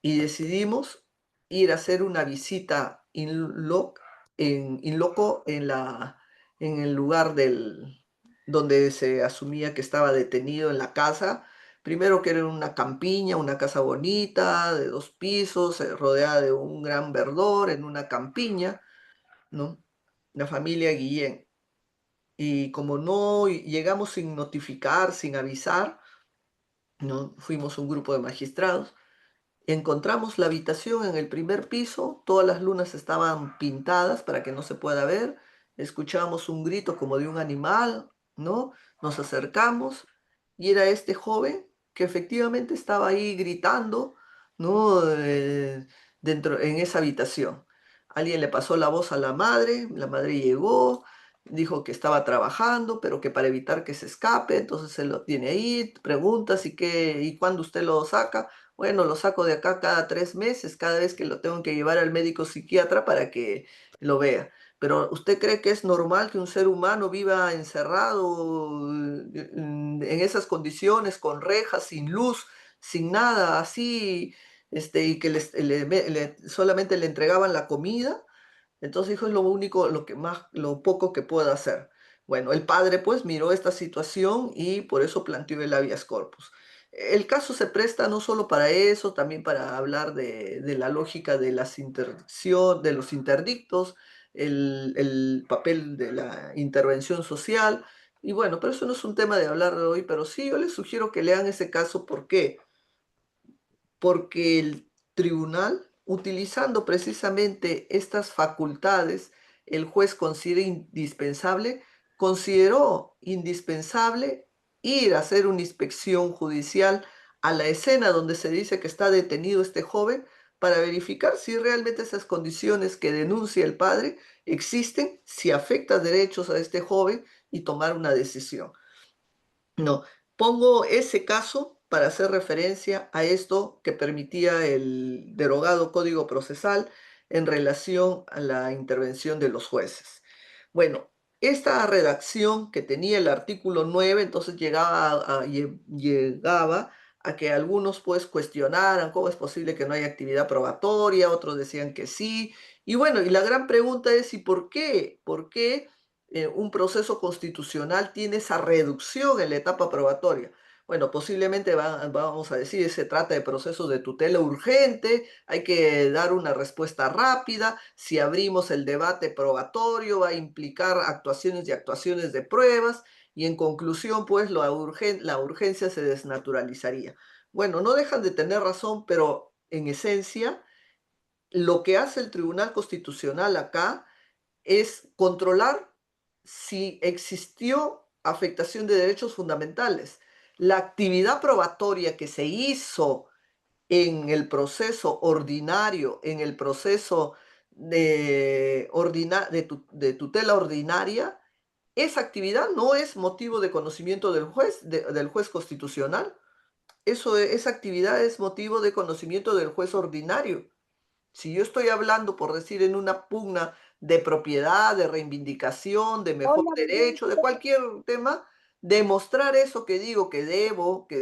Y decidimos ir a hacer una visita in loco en el lugar donde se asumía que estaba detenido en la casa. Primero que era una campiña, una casa bonita, de 2 pisos, rodeada de un gran verdor, en una campiña, ¿no? La familia Guillén. Y como no llegamos sin notificar, sin avisar, ¿no? Fuimos un grupo de magistrados. Encontramos la habitación en el primer piso, todas las lunas estaban pintadas para que no se pueda ver. Escuchábamos un grito como de un animal, ¿no? Nos acercamos y era este joven que efectivamente estaba ahí gritando, ¿no? Dentro, en esa habitación. Alguien le pasó la voz a la madre llegó, dijo que estaba trabajando, pero que para evitar que se escape, entonces se lo tiene ahí, pregunta si qué, y cuándo usted lo saca. Bueno, lo saco de acá cada 3 meses, cada vez que lo tengo que llevar al médico psiquiatra para que lo vea. Pero ¿usted cree que es normal que un ser humano viva encerrado en esas condiciones, con rejas, sin luz, sin nada, así, y que solamente le entregaban la comida? Entonces dijo, es lo único, lo poco que puedo hacer. Bueno, el padre pues miró esta situación y por eso planteó el habeas corpus. El caso se presta no solo para eso, también para hablar de la lógica de de los interdictos, el papel de la intervención social. Y bueno, pero eso no es un tema de hablar de hoy, pero sí yo les sugiero que lean ese caso. ¿Por qué? Porque el tribunal, utilizando precisamente estas facultades, el juez consideró indispensable ir a hacer una inspección judicial a la escena donde se dice que está detenido este joven para verificar si realmente esas condiciones que denuncia el padre existen, si afecta derechos a este joven y tomar una decisión. No, pongo ese caso para hacer referencia a esto que permitía el derogado Código Procesal en relación a la intervención de los jueces. Bueno, esta redacción que tenía el artículo 9, entonces llegaba a que algunos pues cuestionaran cómo es posible que no haya actividad probatoria, otros decían que sí. Y bueno, y la gran pregunta es, ¿y por qué? ¿Por qué un proceso constitucional tiene esa reducción en la etapa probatoria? Bueno, posiblemente vamos a decir, se trata de procesos de tutela urgente, hay que dar una respuesta rápida, si abrimos el debate probatorio va a implicar actuaciones y actuaciones de pruebas, y en conclusión, pues la urgencia se desnaturalizaría. Bueno, no dejan de tener razón, pero en esencia, lo que hace el Tribunal Constitucional acá es controlar si existió afectación de derechos fundamentales. La actividad probatoria que se hizo en el proceso ordinario, en el proceso de tutela ordinaria, esa actividad no es motivo de conocimiento del juez, del juez constitucional. Esa actividad es motivo de conocimiento del juez ordinario. Si yo estoy hablando, por decir, en una pugna de propiedad, de reivindicación, de mejor Hola, derecho, de cualquier tema, demostrar eso que digo que debo, que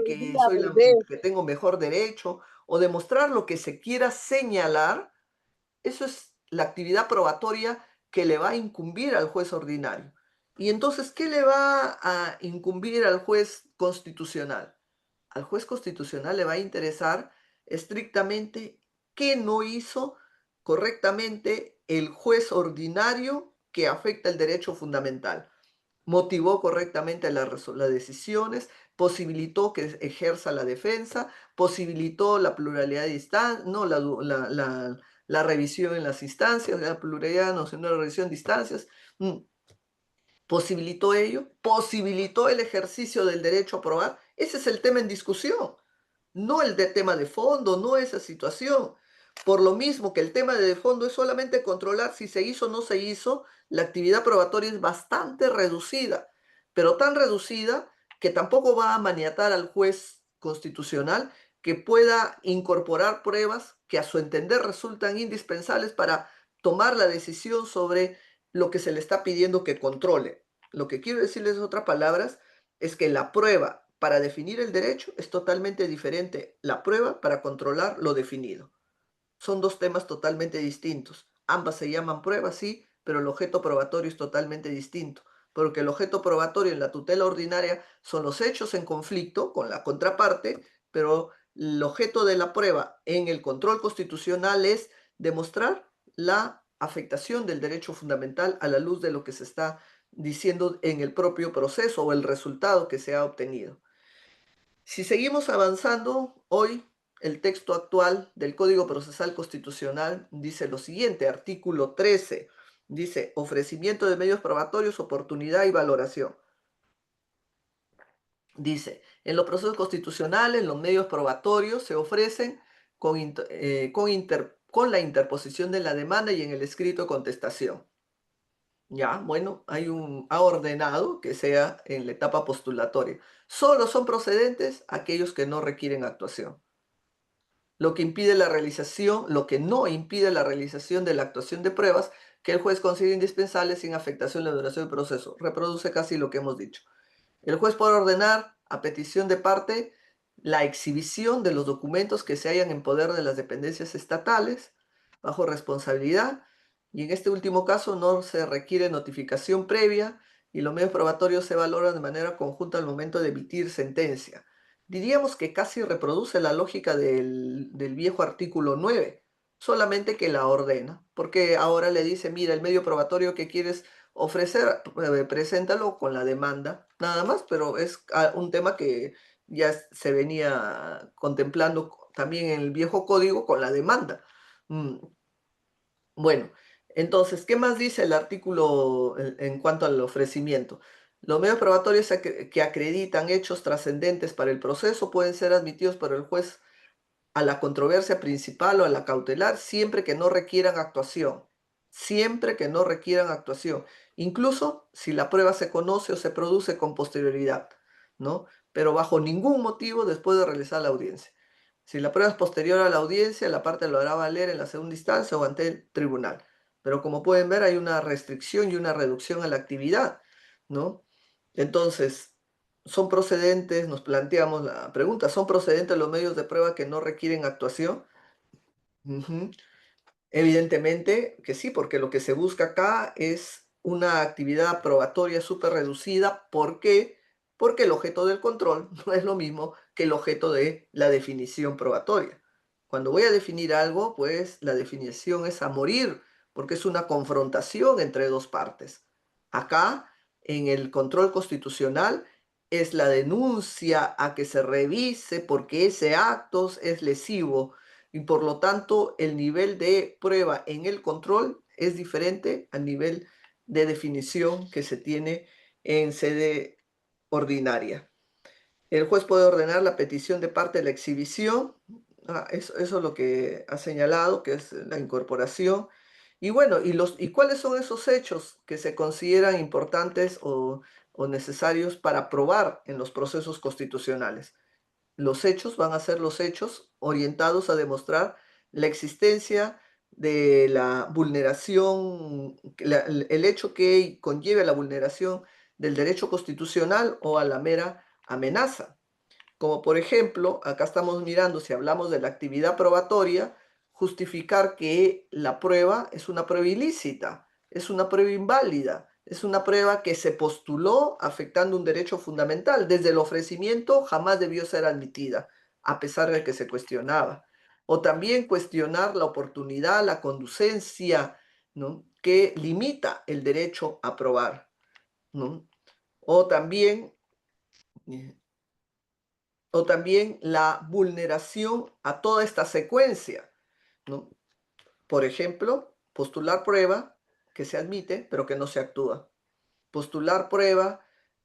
día, bebé. que tengo mejor derecho, o demostrar lo que se quiera señalar, eso es la actividad probatoria que le va a incumbir al juez ordinario. Y entonces, ¿qué le va a incumbir al juez constitucional? Al juez constitucional le va a interesar estrictamente qué no hizo correctamente el juez ordinario que afecta el derecho fundamental. Motivó correctamente las decisiones, posibilitó que ejerza la defensa, posibilitó la pluralidad de instancias, no la revisión en las instancias, la pluralidad, no, sino la revisión de instancias. Posibilitó ello, posibilitó el ejercicio del derecho a probar. Ese es el tema en discusión, no el de tema de fondo, no esa situación. Por lo mismo que el tema de fondo es solamente controlar si se hizo o no se hizo, la actividad probatoria es bastante reducida, pero tan reducida que tampoco va a maniatar al juez constitucional que pueda incorporar pruebas que a su entender resultan indispensables para tomar la decisión sobre lo que se le está pidiendo que controle. Lo que quiero decirles en otras palabras es que la prueba para definir el derecho es totalmente diferente la prueba para controlar lo definido. Son dos temas totalmente distintos. Ambas se llaman pruebas, sí, pero el objeto probatorio es totalmente distinto, porque el objeto probatorio en la tutela ordinaria son los hechos en conflicto con la contraparte, pero el objeto de la prueba en el control constitucional es demostrar la afectación del derecho fundamental a la luz de lo que se está diciendo en el propio proceso o el resultado que se ha obtenido. Si seguimos avanzando, hoy el texto actual del Código Procesal Constitucional dice lo siguiente, artículo 13, dice ofrecimiento de medios probatorios, oportunidad y valoración. Dice, en los procesos constitucionales, los medios probatorios se ofrecen con la interposición de la demanda y en el escrito de contestación. Ya, bueno, ha ordenado que sea en la etapa postulatoria. Solo son procedentes aquellos que no requieren actuación. Lo que impide la realización, lo que no impide la realización de la actuación de pruebas que el juez considera indispensable sin afectación de la duración del proceso. Reproduce casi lo que hemos dicho. El juez puede ordenar, a petición de parte, la exhibición de los documentos que se hallan en poder de las dependencias estatales, bajo responsabilidad, y en este último caso no se requiere notificación previa y los medios probatorios se valoran de manera conjunta al momento de emitir sentencia. Diríamos que casi reproduce la lógica del viejo artículo 9, solamente que la ordena, porque ahora le dice, mira, el medio probatorio que quieres ofrecer, preséntalo con la demanda, nada más, pero es un tema que ya se venía contemplando también en el viejo código con la demanda. Bueno, entonces, ¿qué más dice el artículo en cuanto al ofrecimiento? Los medios probatorios que acreditan hechos trascendentes para el proceso pueden ser admitidos por el juez a la controversia principal o a la cautelar siempre que no requieran actuación, siempre que no requieran actuación, incluso si la prueba se conoce o se produce con posterioridad, ¿no? Pero bajo ningún motivo después de realizar la audiencia. Si la prueba es posterior a la audiencia, la parte lo hará valer en la segunda instancia o ante el tribunal. Pero como pueden ver, hay una restricción y una reducción a la actividad, ¿no? Entonces, son procedentes, nos planteamos la pregunta, ¿son procedentes los medios de prueba que no requieren actuación? Ujú. Evidentemente que sí, porque lo que se busca acá es una actividad probatoria súper reducida. ¿Por qué? Porque el objeto del control no es lo mismo que el objeto de la definición probatoria. Cuando voy a definir algo, pues la definición es a morir, porque es una confrontación entre dos partes. Acá, en el control constitucional, es la denuncia a que se revise porque ese acto es lesivo y por lo tanto el nivel de prueba en el control es diferente al nivel de definición que se tiene en sede ordinaria. El juez puede ordenar la petición de parte de la exhibición. Eso es lo que ha señalado, que es la incorporación. Y bueno, ¿y cuáles son esos hechos que se consideran importantes o necesarios para probar en los procesos constitucionales? Los hechos van a ser los hechos orientados a demostrar la existencia de la vulneración, el hecho que conlleve la vulneración del derecho constitucional o a la mera amenaza. Como por ejemplo, acá estamos mirando, si hablamos de la actividad probatoria, justificar que la prueba es una prueba ilícita, es una prueba inválida, es una prueba que se postuló afectando un derecho fundamental. Desde el ofrecimiento jamás debió ser admitida, a pesar de que se cuestionaba. O también cuestionar la oportunidad, la conducencia, ¿no?, que limita el derecho a probar, ¿no? O también eh, o también la vulneración a toda esta secuencia, ¿no? Por ejemplo, postular prueba que se admite, pero que no se actúa. Postular prueba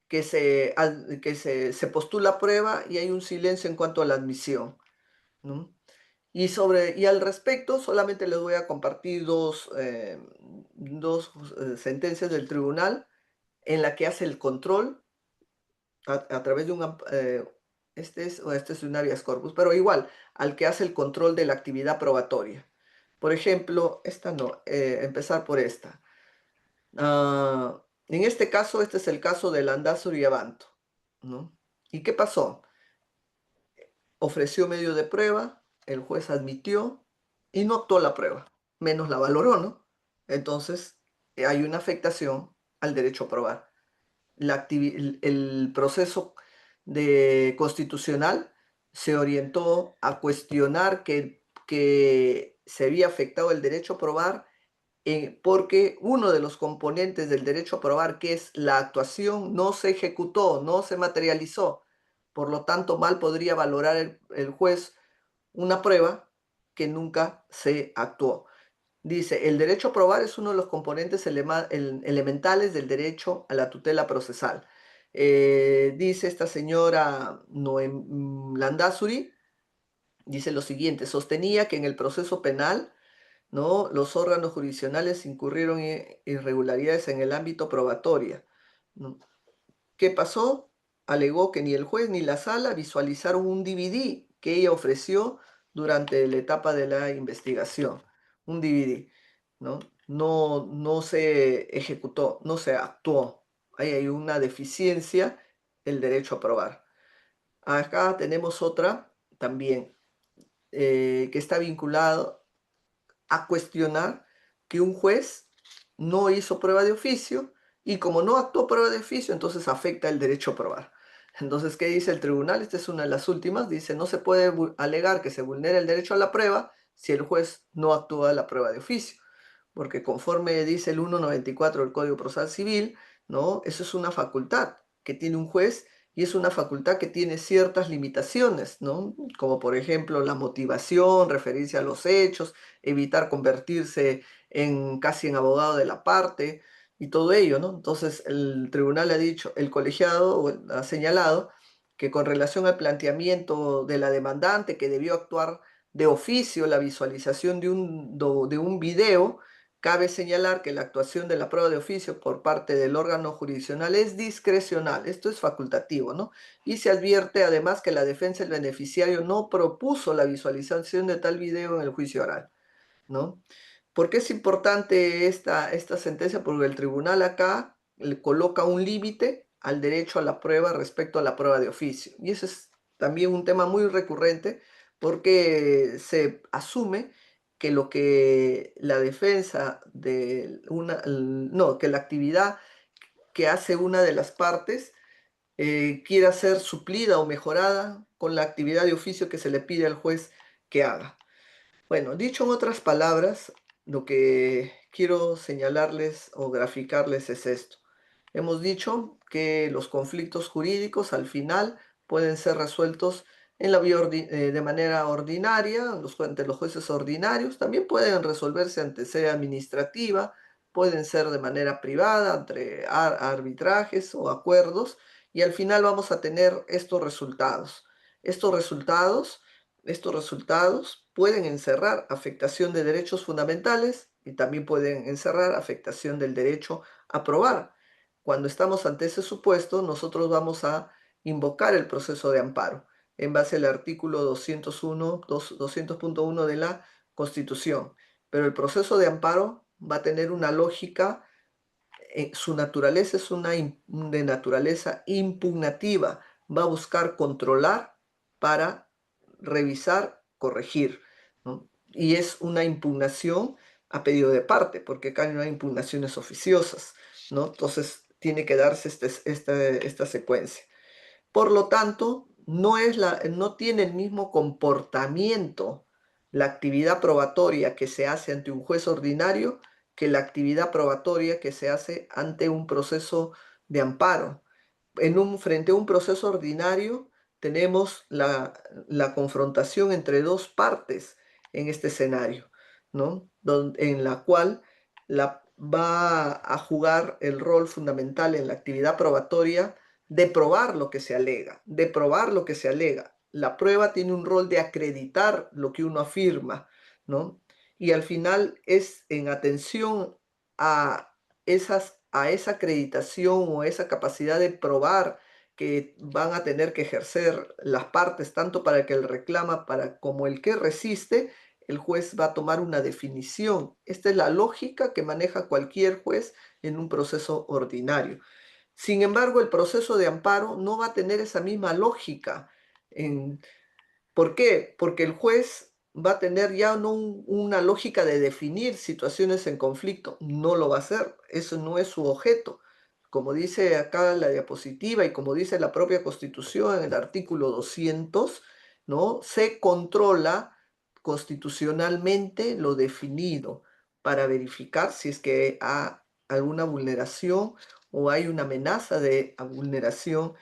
que se postula prueba y hay un silencio en cuanto a la admisión, ¿no? Y al respecto, solamente les voy a compartir dos sentencias del tribunal en la que hace el control a través de este es un habeas corpus, pero igual, al que hace el control de la actividad probatoria. Por ejemplo, esta no, empezar por esta. En este caso, este es el caso de Landázuri y Abanto, ¿no? ¿Y qué pasó? Ofreció medio de prueba, el juez admitió y no actuó la prueba, menos la valoró, ¿no? Entonces, hay una afectación al derecho a probar. El proceso constitucional se orientó a cuestionar que se había afectado el derecho a probar, porque uno de los componentes del derecho a probar, que es la actuación, no se ejecutó, no se materializó. Por lo tanto, mal podría valorar el juez una prueba que nunca se actuó. Dice, el derecho a probar es uno de los componentes elementales del derecho a la tutela procesal. Dice esta señora Landázuri, dice lo siguiente: sostenía que en el proceso penal, ¿no?, los órganos jurisdiccionales incurrieron en irregularidades en el ámbito probatorio, ¿no? ¿Qué pasó? Alegó que ni el juez ni la sala visualizaron un DVD que ella ofreció durante la etapa de la investigación. Un DVD, ¿no? No se ejecutó, no se actuó. Ahí hay una deficiencia, el derecho a probar. Acá tenemos otra también, que está vinculado a cuestionar que un juez no hizo prueba de oficio, y como no actuó prueba de oficio, entonces afecta el derecho a probar. Entonces, ¿qué dice el tribunal? Esta es una de las últimas. Dice, no se puede alegar que se vulnera el derecho a la prueba si el juez no actúa la prueba de oficio, porque conforme dice el 194 del Código Procesal Civil, ¿no?, eso es una facultad que tiene un juez, y es una facultad que tiene ciertas limitaciones, ¿no? Como por ejemplo la motivación, referirse a los hechos, evitar convertirse casi en abogado de la parte y todo ello, ¿no? Entonces el tribunal ha dicho, el colegiado ha señalado que con relación al planteamiento de la demandante, que debió actuar de oficio la visualización de un video, cabe señalar que la actuación de la prueba de oficio por parte del órgano jurisdiccional es discrecional, esto es facultativo, ¿no? Y se advierte además que la defensa del beneficiario no propuso la visualización de tal video en el juicio oral, ¿no? ¿Por qué es importante esta sentencia? Porque el tribunal acá le coloca un límite al derecho a la prueba respecto a la prueba de oficio. Y ese es también un tema muy recurrente, porque se asume que lo que la defensa de no, que la actividad que hace una de las partes quiera ser suplida o mejorada con la actividad de oficio que se le pide al juez que haga. Bueno, dicho en otras palabras, lo que quiero señalarles o graficarles es esto. Hemos dicho que los conflictos jurídicos al final pueden ser resueltos de manera ordinaria, ante los jueces ordinarios. También pueden resolverse ante sede administrativa, pueden ser de manera privada, entre arbitrajes o acuerdos, y al final vamos a tener estos resultados. Estos resultados, estos resultados pueden encerrar afectación de derechos fundamentales y también pueden encerrar afectación del derecho a probar. Cuando estamos ante ese supuesto, nosotros vamos a invocar el proceso de amparo en base al artículo 200.1 de la Constitución. Pero el proceso de amparo va a tener una lógica, su naturaleza es de naturaleza impugnativa, va a buscar controlar para revisar, corregir, ¿no? Y es una impugnación a pedido de parte, porque acá no hay impugnaciones oficiosas, ¿no? Entonces tiene que darse esta secuencia. Por lo tanto, no tiene el mismo comportamiento la actividad probatoria que se hace ante un juez ordinario que la actividad probatoria que se hace ante un proceso de amparo. Frente a un proceso ordinario tenemos la confrontación entre dos partes en este escenario, ¿no? En la cual va a jugar el rol fundamental en la actividad probatoria de probar lo que se alega, de probar lo que se alega. La prueba tiene un rol de acreditar lo que uno afirma, ¿no? Y al final es en atención a esa acreditación o esa capacidad de probar que van a tener que ejercer las partes, tanto para el que reclama como el que resiste, el juez va a tomar una definición. Esta es la lógica que maneja cualquier juez en un proceso ordinario. Sin embargo, el proceso de amparo no va a tener esa misma lógica. ¿Por qué? Porque el juez va a tener ya no una lógica de definir situaciones en conflicto, no lo va a hacer, eso no es su objeto. Como dice acá la diapositiva y como dice la propia Constitución en el artículo 200, ¿no? Se controla constitucionalmente lo definido para verificar si es que hay alguna vulneración o hay una amenaza de vulneración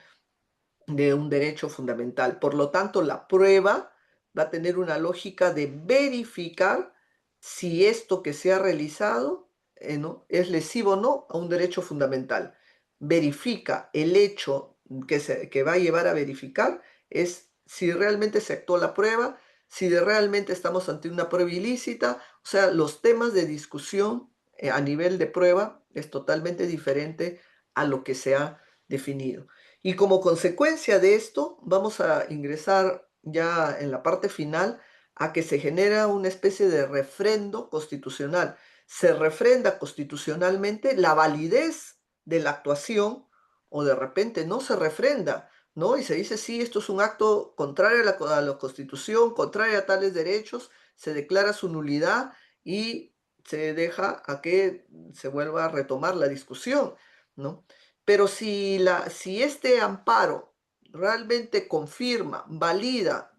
de un derecho fundamental. Por lo tanto, la prueba va a tener una lógica de verificar si esto que se ha realizado ¿no? es lesivo o no a un derecho fundamental. Verifica el hecho que va a llevar a verificar es si realmente se actuó la prueba, si realmente estamos ante una prueba ilícita, o sea, los temas de discusión a nivel de prueba es totalmente diferente a lo que se ha definido. Y como consecuencia de esto, vamos a ingresar ya en la parte final a que se genera una especie de refrendo constitucional. Se refrenda constitucionalmente la validez de la actuación o de repente no se refrenda, ¿no? Y se dice, sí, esto es un acto contrario a la Constitución, contrario a tales derechos, se declara su nulidad y se deja a que se vuelva a retomar la discusión, ¿no? Pero si este amparo realmente confirma, valida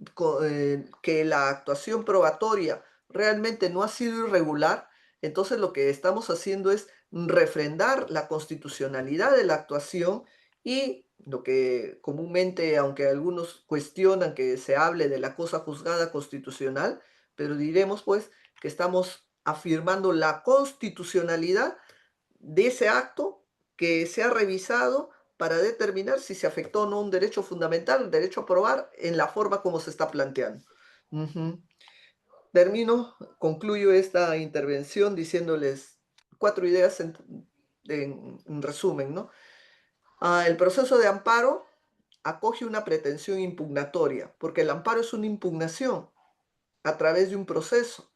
que la actuación probatoria realmente no ha sido irregular, entonces lo que estamos haciendo es refrendar la constitucionalidad de la actuación y lo que comúnmente, aunque algunos cuestionan que se hable de la cosa juzgada constitucional, pero diremos pues que estamos afirmando la constitucionalidad de ese acto que se ha revisado para determinar si se afectó o no un derecho fundamental, el derecho a probar, en la forma como se está planteando. Ujú. Concluyo esta intervención diciéndoles 4 ideas en resumen, ¿no? El proceso de amparo acoge una pretensión impugnatoria, porque el amparo es una impugnación a través de un proceso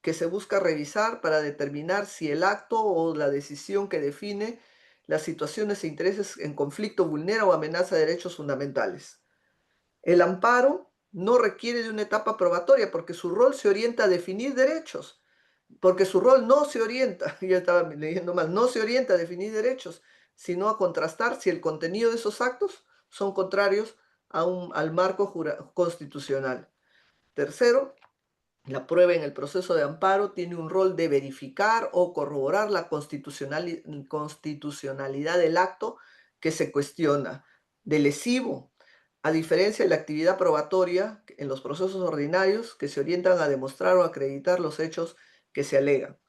que se busca revisar para determinar si el acto o la decisión que define las situaciones e intereses en conflicto vulnera o amenaza derechos fundamentales. El amparo no requiere de una etapa probatoria porque su rol se orienta a definir derechos, porque su rol no se orienta, ya estaba leyendo mal, no se orienta a definir derechos, sino a contrastar si el contenido de esos actos son contrarios al marco constitucional. Tercero, la prueba en el proceso de amparo tiene un rol de verificar o corroborar la constitucionalidad del acto que se cuestiona, de lesivo, a diferencia de la actividad probatoria en los procesos ordinarios que se orientan a demostrar o acreditar los hechos que se alegan.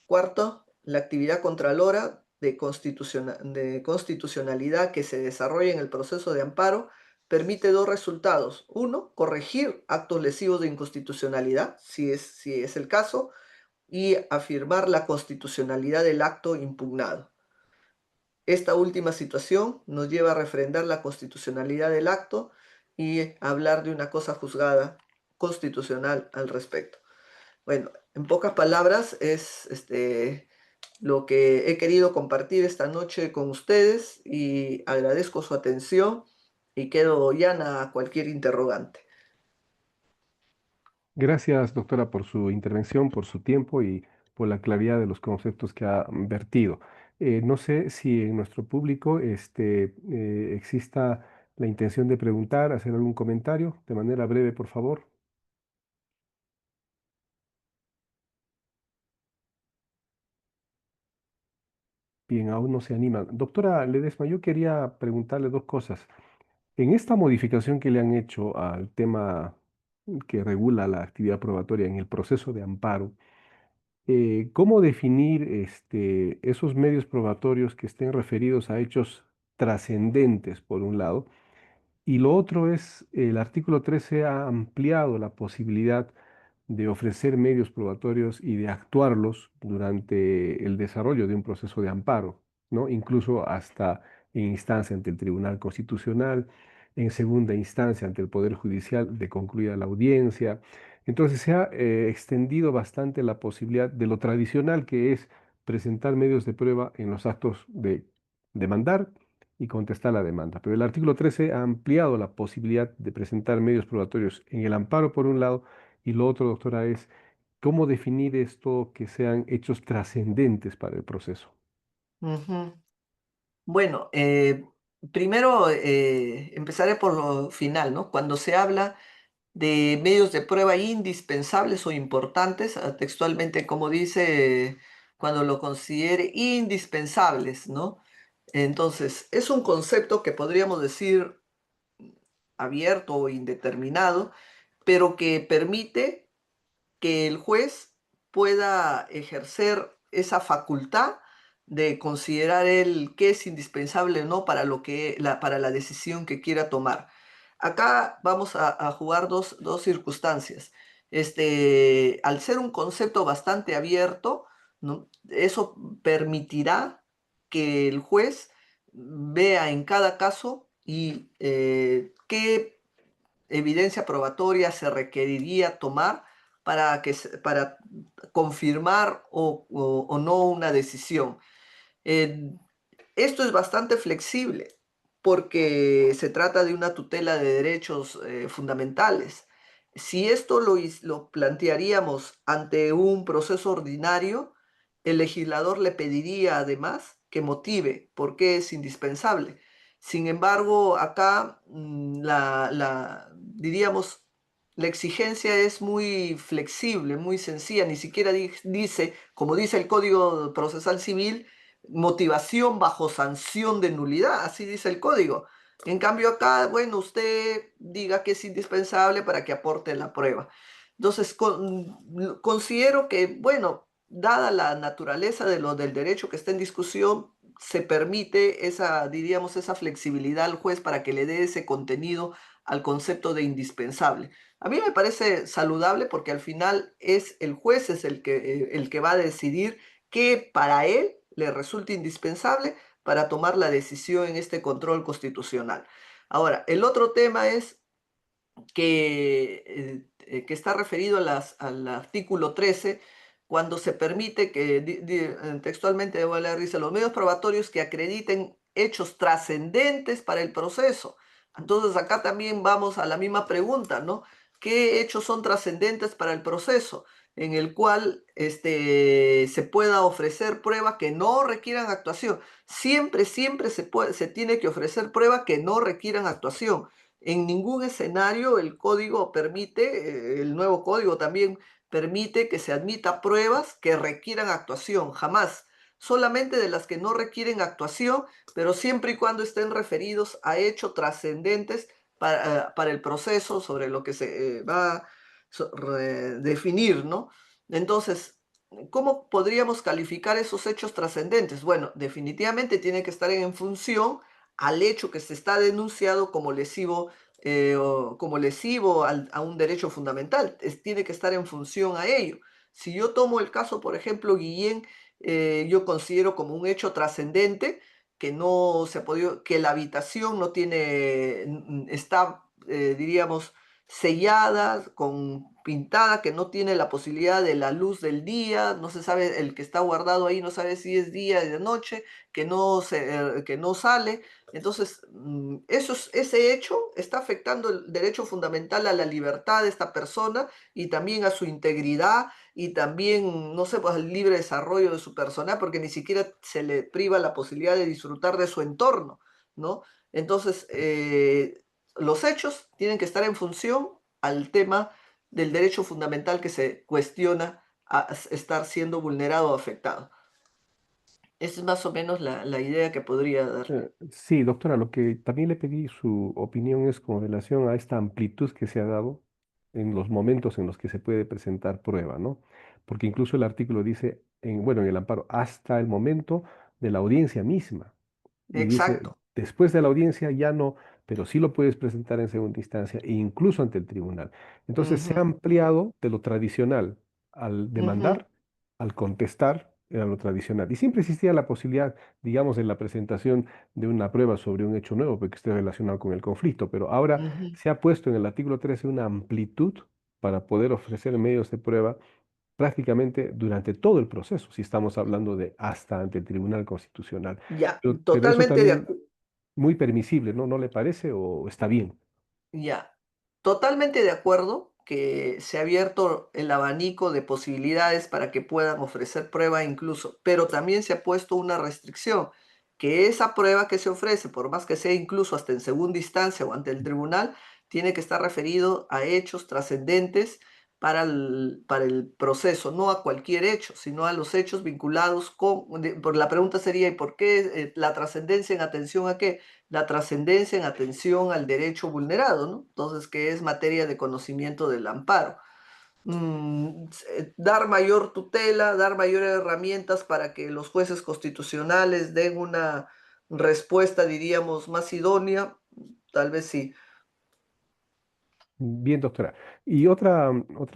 Cuarto, la actividad contralora de constitucionalidad que se desarrolla en el proceso de amparo permite dos resultados. Uno, corregir actos lesivos de inconstitucionalidad, si es el caso, y afirmar la constitucionalidad del acto impugnado. Esta última situación nos lleva a refrendar la constitucionalidad del acto y hablar de una cosa juzgada constitucional al respecto. Bueno, en pocas palabras es lo que he querido compartir esta noche con ustedes y agradezco su atención y quedo llana a cualquier interrogante. Gracias, doctora, por su intervención, por su tiempo y por la claridad de los conceptos que ha vertido. No sé si en nuestro público exista la intención de preguntar, hacer algún comentario de manera breve, por favor. Bien, aún no se anima. Doctora Ledesma, yo quería preguntarle dos cosas. En esta modificación que le han hecho al tema que regula la actividad probatoria en el proceso de amparo, ¿cómo definir esos medios probatorios que estén referidos a hechos trascendentes, por un lado? Y lo otro es, el artículo 13 ha ampliado la posibilidad de ofrecer medios probatorios y de actuarlos durante el desarrollo de un proceso de amparo, ¿no? Incluso hasta en instancia ante el Tribunal Constitucional, en segunda instancia ante el Poder Judicial de concluida la audiencia. Entonces se ha extendido bastante la posibilidad de lo tradicional que es presentar medios de prueba en los actos de demandar y contestar la demanda. Pero el artículo 13 ha ampliado la posibilidad de presentar medios probatorios en el amparo, por un lado, y lo otro, doctora, es cómo definir esto que sean hechos trascendentes para el proceso. Ujú. Bueno, primero empezaré por lo final, ¿no? Cuando se habla de medios de prueba indispensables o importantes, textualmente como dice, cuando lo considere indispensables, ¿no? Entonces, es un concepto que podríamos decir abierto o indeterminado, pero que permite que el juez pueda ejercer esa facultad de considerar él qué es indispensable o no para, para la decisión que quiera tomar. Acá vamos a jugar dos circunstancias. Al ser un concepto bastante abierto, ¿no? Eso permitirá que el juez vea en cada caso y qué evidencia probatoria se requeriría tomar para confirmar o no una decisión. Eh, Esto es bastante flexible porque se trata de una tutela de derechos fundamentales. Si esto lo plantearíamos ante un proceso ordinario, el legislador le pediría además que motive por qué es indispensable. Sin embargo, acá diríamos, la exigencia es muy flexible, muy sencilla, ni siquiera dice, como dice el Código Procesal Civil, motivación bajo sanción de nulidad, así dice el código. En cambio acá, bueno, usted diga que es indispensable para que aporte la prueba. Entonces, considero que, bueno, dada la naturaleza del derecho que está en discusión, se permite esa, diríamos, esa flexibilidad al juez para que le dé ese contenido al concepto de indispensable. A mí me parece saludable porque al final es el juez es el que va a decidir qué para él le resulta indispensable para tomar la decisión en este control constitucional. Ahora, el otro tema es que está referido al artículo 13, cuando se permite que, textualmente debo leer, dice, los medios probatorios que acrediten hechos trascendentes para el proceso. Entonces acá también vamos a la misma pregunta, ¿no? ¿Qué hechos son trascendentes para el proceso? En el cual se pueda ofrecer prueba que no requieran actuación. Siempre se tiene que ofrecer prueba que no requieran actuación. En ningún escenario el código permite, el nuevo código también permite que se admita pruebas que requieran actuación, jamás. Solamente de las que no requieren actuación, pero siempre y cuando estén referidos a hechos trascendentes para el proceso sobre lo que se va a definir, ¿no? Entonces, ¿cómo podríamos calificar esos hechos trascendentes? Bueno, definitivamente tiene que estar en función al hecho que se está denunciado como lesivo a un derecho fundamental. Tiene que estar en función a ello. Si yo tomo el caso, por ejemplo, Guillén, yo considero como un hecho trascendente que no se ha podido, que la habitación no tiene, está, diríamos, sellada, con pintada, que no tiene la posibilidad de la luz del día, no se sabe, el que está guardado ahí no sabe si es día o de noche, que no sale. Entonces, ese hecho está afectando el derecho fundamental a la libertad de esta persona y también a su integridad y también, no sé, pues al libre desarrollo de su persona, porque ni siquiera se le priva la posibilidad de disfrutar de su entorno, ¿no? Entonces, los hechos tienen que estar en función al tema del derecho fundamental que se cuestiona a estar siendo vulnerado o afectado. Esa es más o menos la idea que podría dar. Sí, doctora, lo que también le pedí su opinión es con relación a esta amplitud que se ha dado en los momentos en los que se puede presentar prueba, ¿no? Porque incluso el artículo dice, bueno, en el amparo, hasta el momento de la audiencia misma. Y dice, Exacto. después de la audiencia ya no, pero sí lo puedes presentar en segunda instancia e incluso ante el tribunal. Entonces se ha Ujú, ampliado de lo tradicional al ujú, demandar, al contestar, era lo tradicional. Y siempre existía la posibilidad, digamos, en la presentación de una prueba sobre un hecho nuevo, porque esté relacionado con el conflicto, pero ahora ujú, se ha puesto en el artículo 13 una amplitud para poder ofrecer medios de prueba prácticamente durante todo el proceso, si estamos hablando de hasta ante el Tribunal Constitucional. ya, Pero eso totalmente de también acuerdo. muy permisible, ¿no? ¿No le parece o está bien? Ya, totalmente de acuerdo que se ha abierto el abanico de posibilidades para que puedan ofrecer prueba incluso, pero también se ha puesto una restricción, que esa prueba que se ofrece, por más que sea incluso hasta en segunda instancia o ante el tribunal, tiene que estar referido a hechos trascendentes para el proceso, no a cualquier hecho, sino a los hechos vinculados por la pregunta sería, ¿y por qué la trascendencia en atención a qué? La trascendencia en atención al derecho vulnerado, ¿no? Entonces, que es materia de conocimiento del amparo. Dar mayor tutela, dar mayores herramientas para que los jueces constitucionales den una respuesta, diríamos, más idónea, tal vez sí. Bien, doctora. Y otra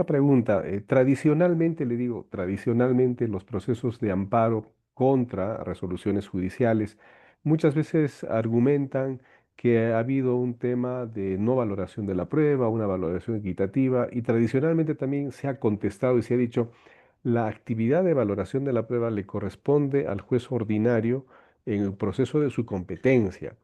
pregunta. Tradicionalmente, le digo, tradicionalmente los procesos de amparo contra resoluciones judiciales muchas veces argumentan que ha habido un tema de no valoración de la prueba, una valoración equitativa, y tradicionalmente también se ha contestado y se ha dicho, la actividad de valoración de la prueba le corresponde al juez ordinario en el proceso de su competencia.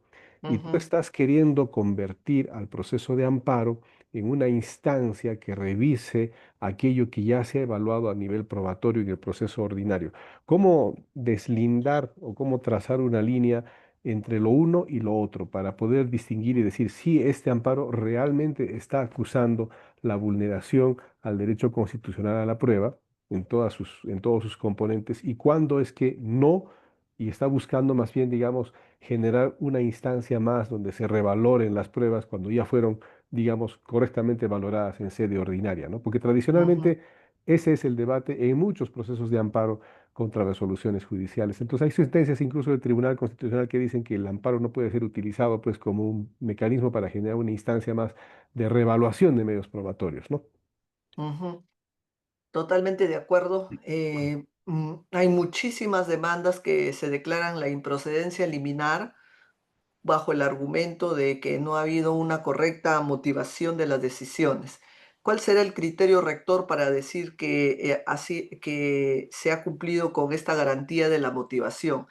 Y tú Ujú, estás queriendo convertir al proceso de amparo en una instancia que revise aquello que ya se ha evaluado a nivel probatorio en el proceso ordinario. ¿Cómo deslindar o cómo trazar una línea entre lo uno y lo otro para poder distinguir y decir si este amparo realmente está acusando la vulneración al derecho constitucional a la prueba en todos sus componentes y cuándo es que no y está buscando más bien, digamos, generar una instancia más donde se revaloren las pruebas cuando ya fueron, digamos, correctamente valoradas en sede ordinaria, ¿no? Porque ujú, tradicionalmente ese es el debate en muchos procesos de amparo contra resoluciones judiciales. Entonces hay sentencias incluso del Tribunal Constitucional que dicen que el amparo no puede ser utilizado pues como un mecanismo para generar una instancia más de revaluación de medios probatorios, ¿no? ujú. Totalmente de acuerdo. Hay muchísimas demandas que se declaran la improcedencia liminar bajo el argumento de que no ha habido una correcta motivación de las decisiones. ¿Cuál será el criterio rector para decir que se ha cumplido con esta garantía de la motivación?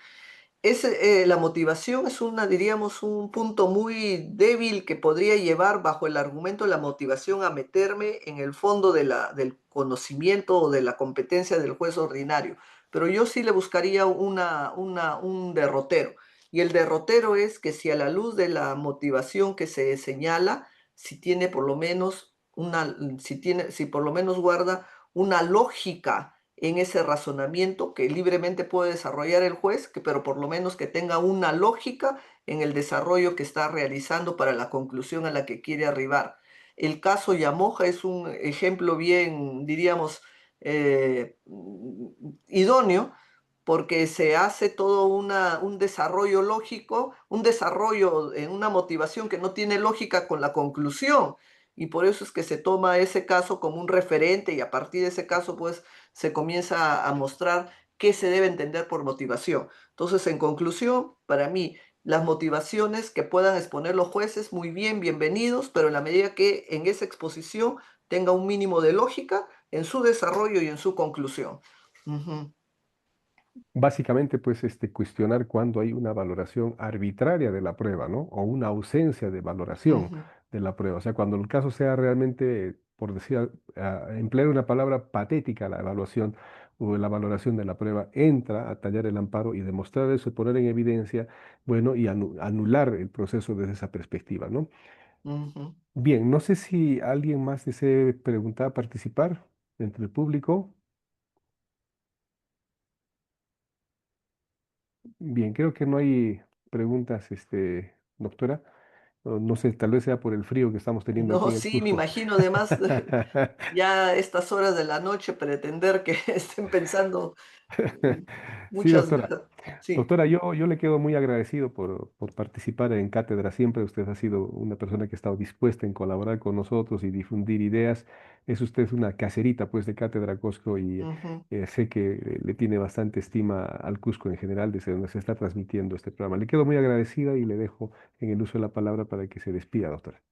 La motivación es diríamos, un punto muy débil que podría llevar bajo el argumento de la motivación a meterme en el fondo del conocimiento o de la competencia del juez ordinario. Pero yo sí le buscaría un derrotero. Y el derrotero es que si a la luz de la motivación que se señala, si tiene por lo menos si por lo menos guarda una lógica en ese razonamiento que libremente puede desarrollar el juez, pero por lo menos que tenga una lógica en el desarrollo que está realizando para la conclusión a la que quiere arribar. El caso Yamoja es un ejemplo bien, diríamos, idóneo porque se hace todo un desarrollo lógico, un desarrollo en una motivación que no tiene lógica con la conclusión. Y por eso es que se toma ese caso como un referente y a partir de ese caso pues se comienza a mostrar qué se debe entender por motivación. Entonces, en conclusión, para mí, las motivaciones que puedan exponer los jueces, muy bien, bienvenidos, pero en la medida que en esa exposición tenga un mínimo de lógica en su desarrollo y en su conclusión. Ujú, Básicamente, pues, cuestionar cuando hay una valoración arbitraria de la prueba, ¿no? O una ausencia de valoración ujú, de la prueba. O sea, cuando el caso sea realmente, por decir, emplear una palabra patética, la evaluación o la valoración de la prueba, entra a tallar el amparo y demostrar eso, poner en evidencia, bueno, y anular el proceso desde esa perspectiva, ¿no? ujú. Bien, no sé si alguien más desee preguntar, participar entre el público. Bien, creo que no hay preguntas, doctora. No sé, tal vez sea por el frío que estamos teniendo aquí No, en el sí, me Cusco. imagino además ya a estas horas de la noche pretender que estén pensando Sí, muchas... doctora. Sí. Doctora, yo le quedo muy agradecido por participar en cátedra siempre. Usted ha sido una persona que ha estado dispuesta en colaborar con nosotros y difundir ideas. Es usted una caserita, pues, de Cátedra Cusco y Ujú. sé que le tiene bastante estima al Cusco en general, desde donde se está transmitiendo este programa. Le quedo muy agradecida y le dejo en el uso de la palabra para que se despida, doctora.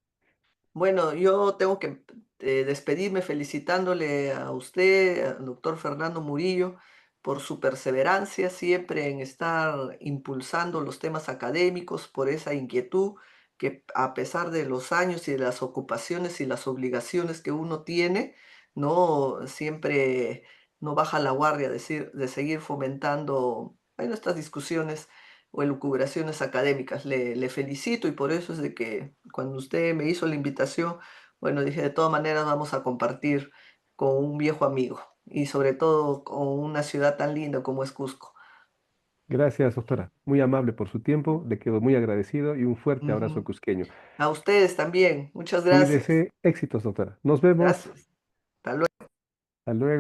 Bueno, yo tengo que despedirme felicitándole a usted, al doctor Fernando Murillo, por su perseverancia siempre en estar impulsando los temas académicos, por esa inquietud que a pesar de los años y de las ocupaciones y las obligaciones que uno tiene, no siempre no baja la guardia de seguir fomentando, bueno, estas discusiones o elucubraciones académicas. Le felicito y por eso es de que cuando usted me hizo la invitación, bueno, dije, de todas maneras vamos a compartir con un viejo amigo y sobre todo con una ciudad tan linda como es Cusco. Gracias, doctora. Muy amable por su tiempo. Le quedo muy agradecido y un fuerte abrazo Ujú. cusqueño. A ustedes también. Muchas gracias. Cuídese. Éxitos, doctora. Nos vemos. Gracias. Hasta luego. Hasta luego.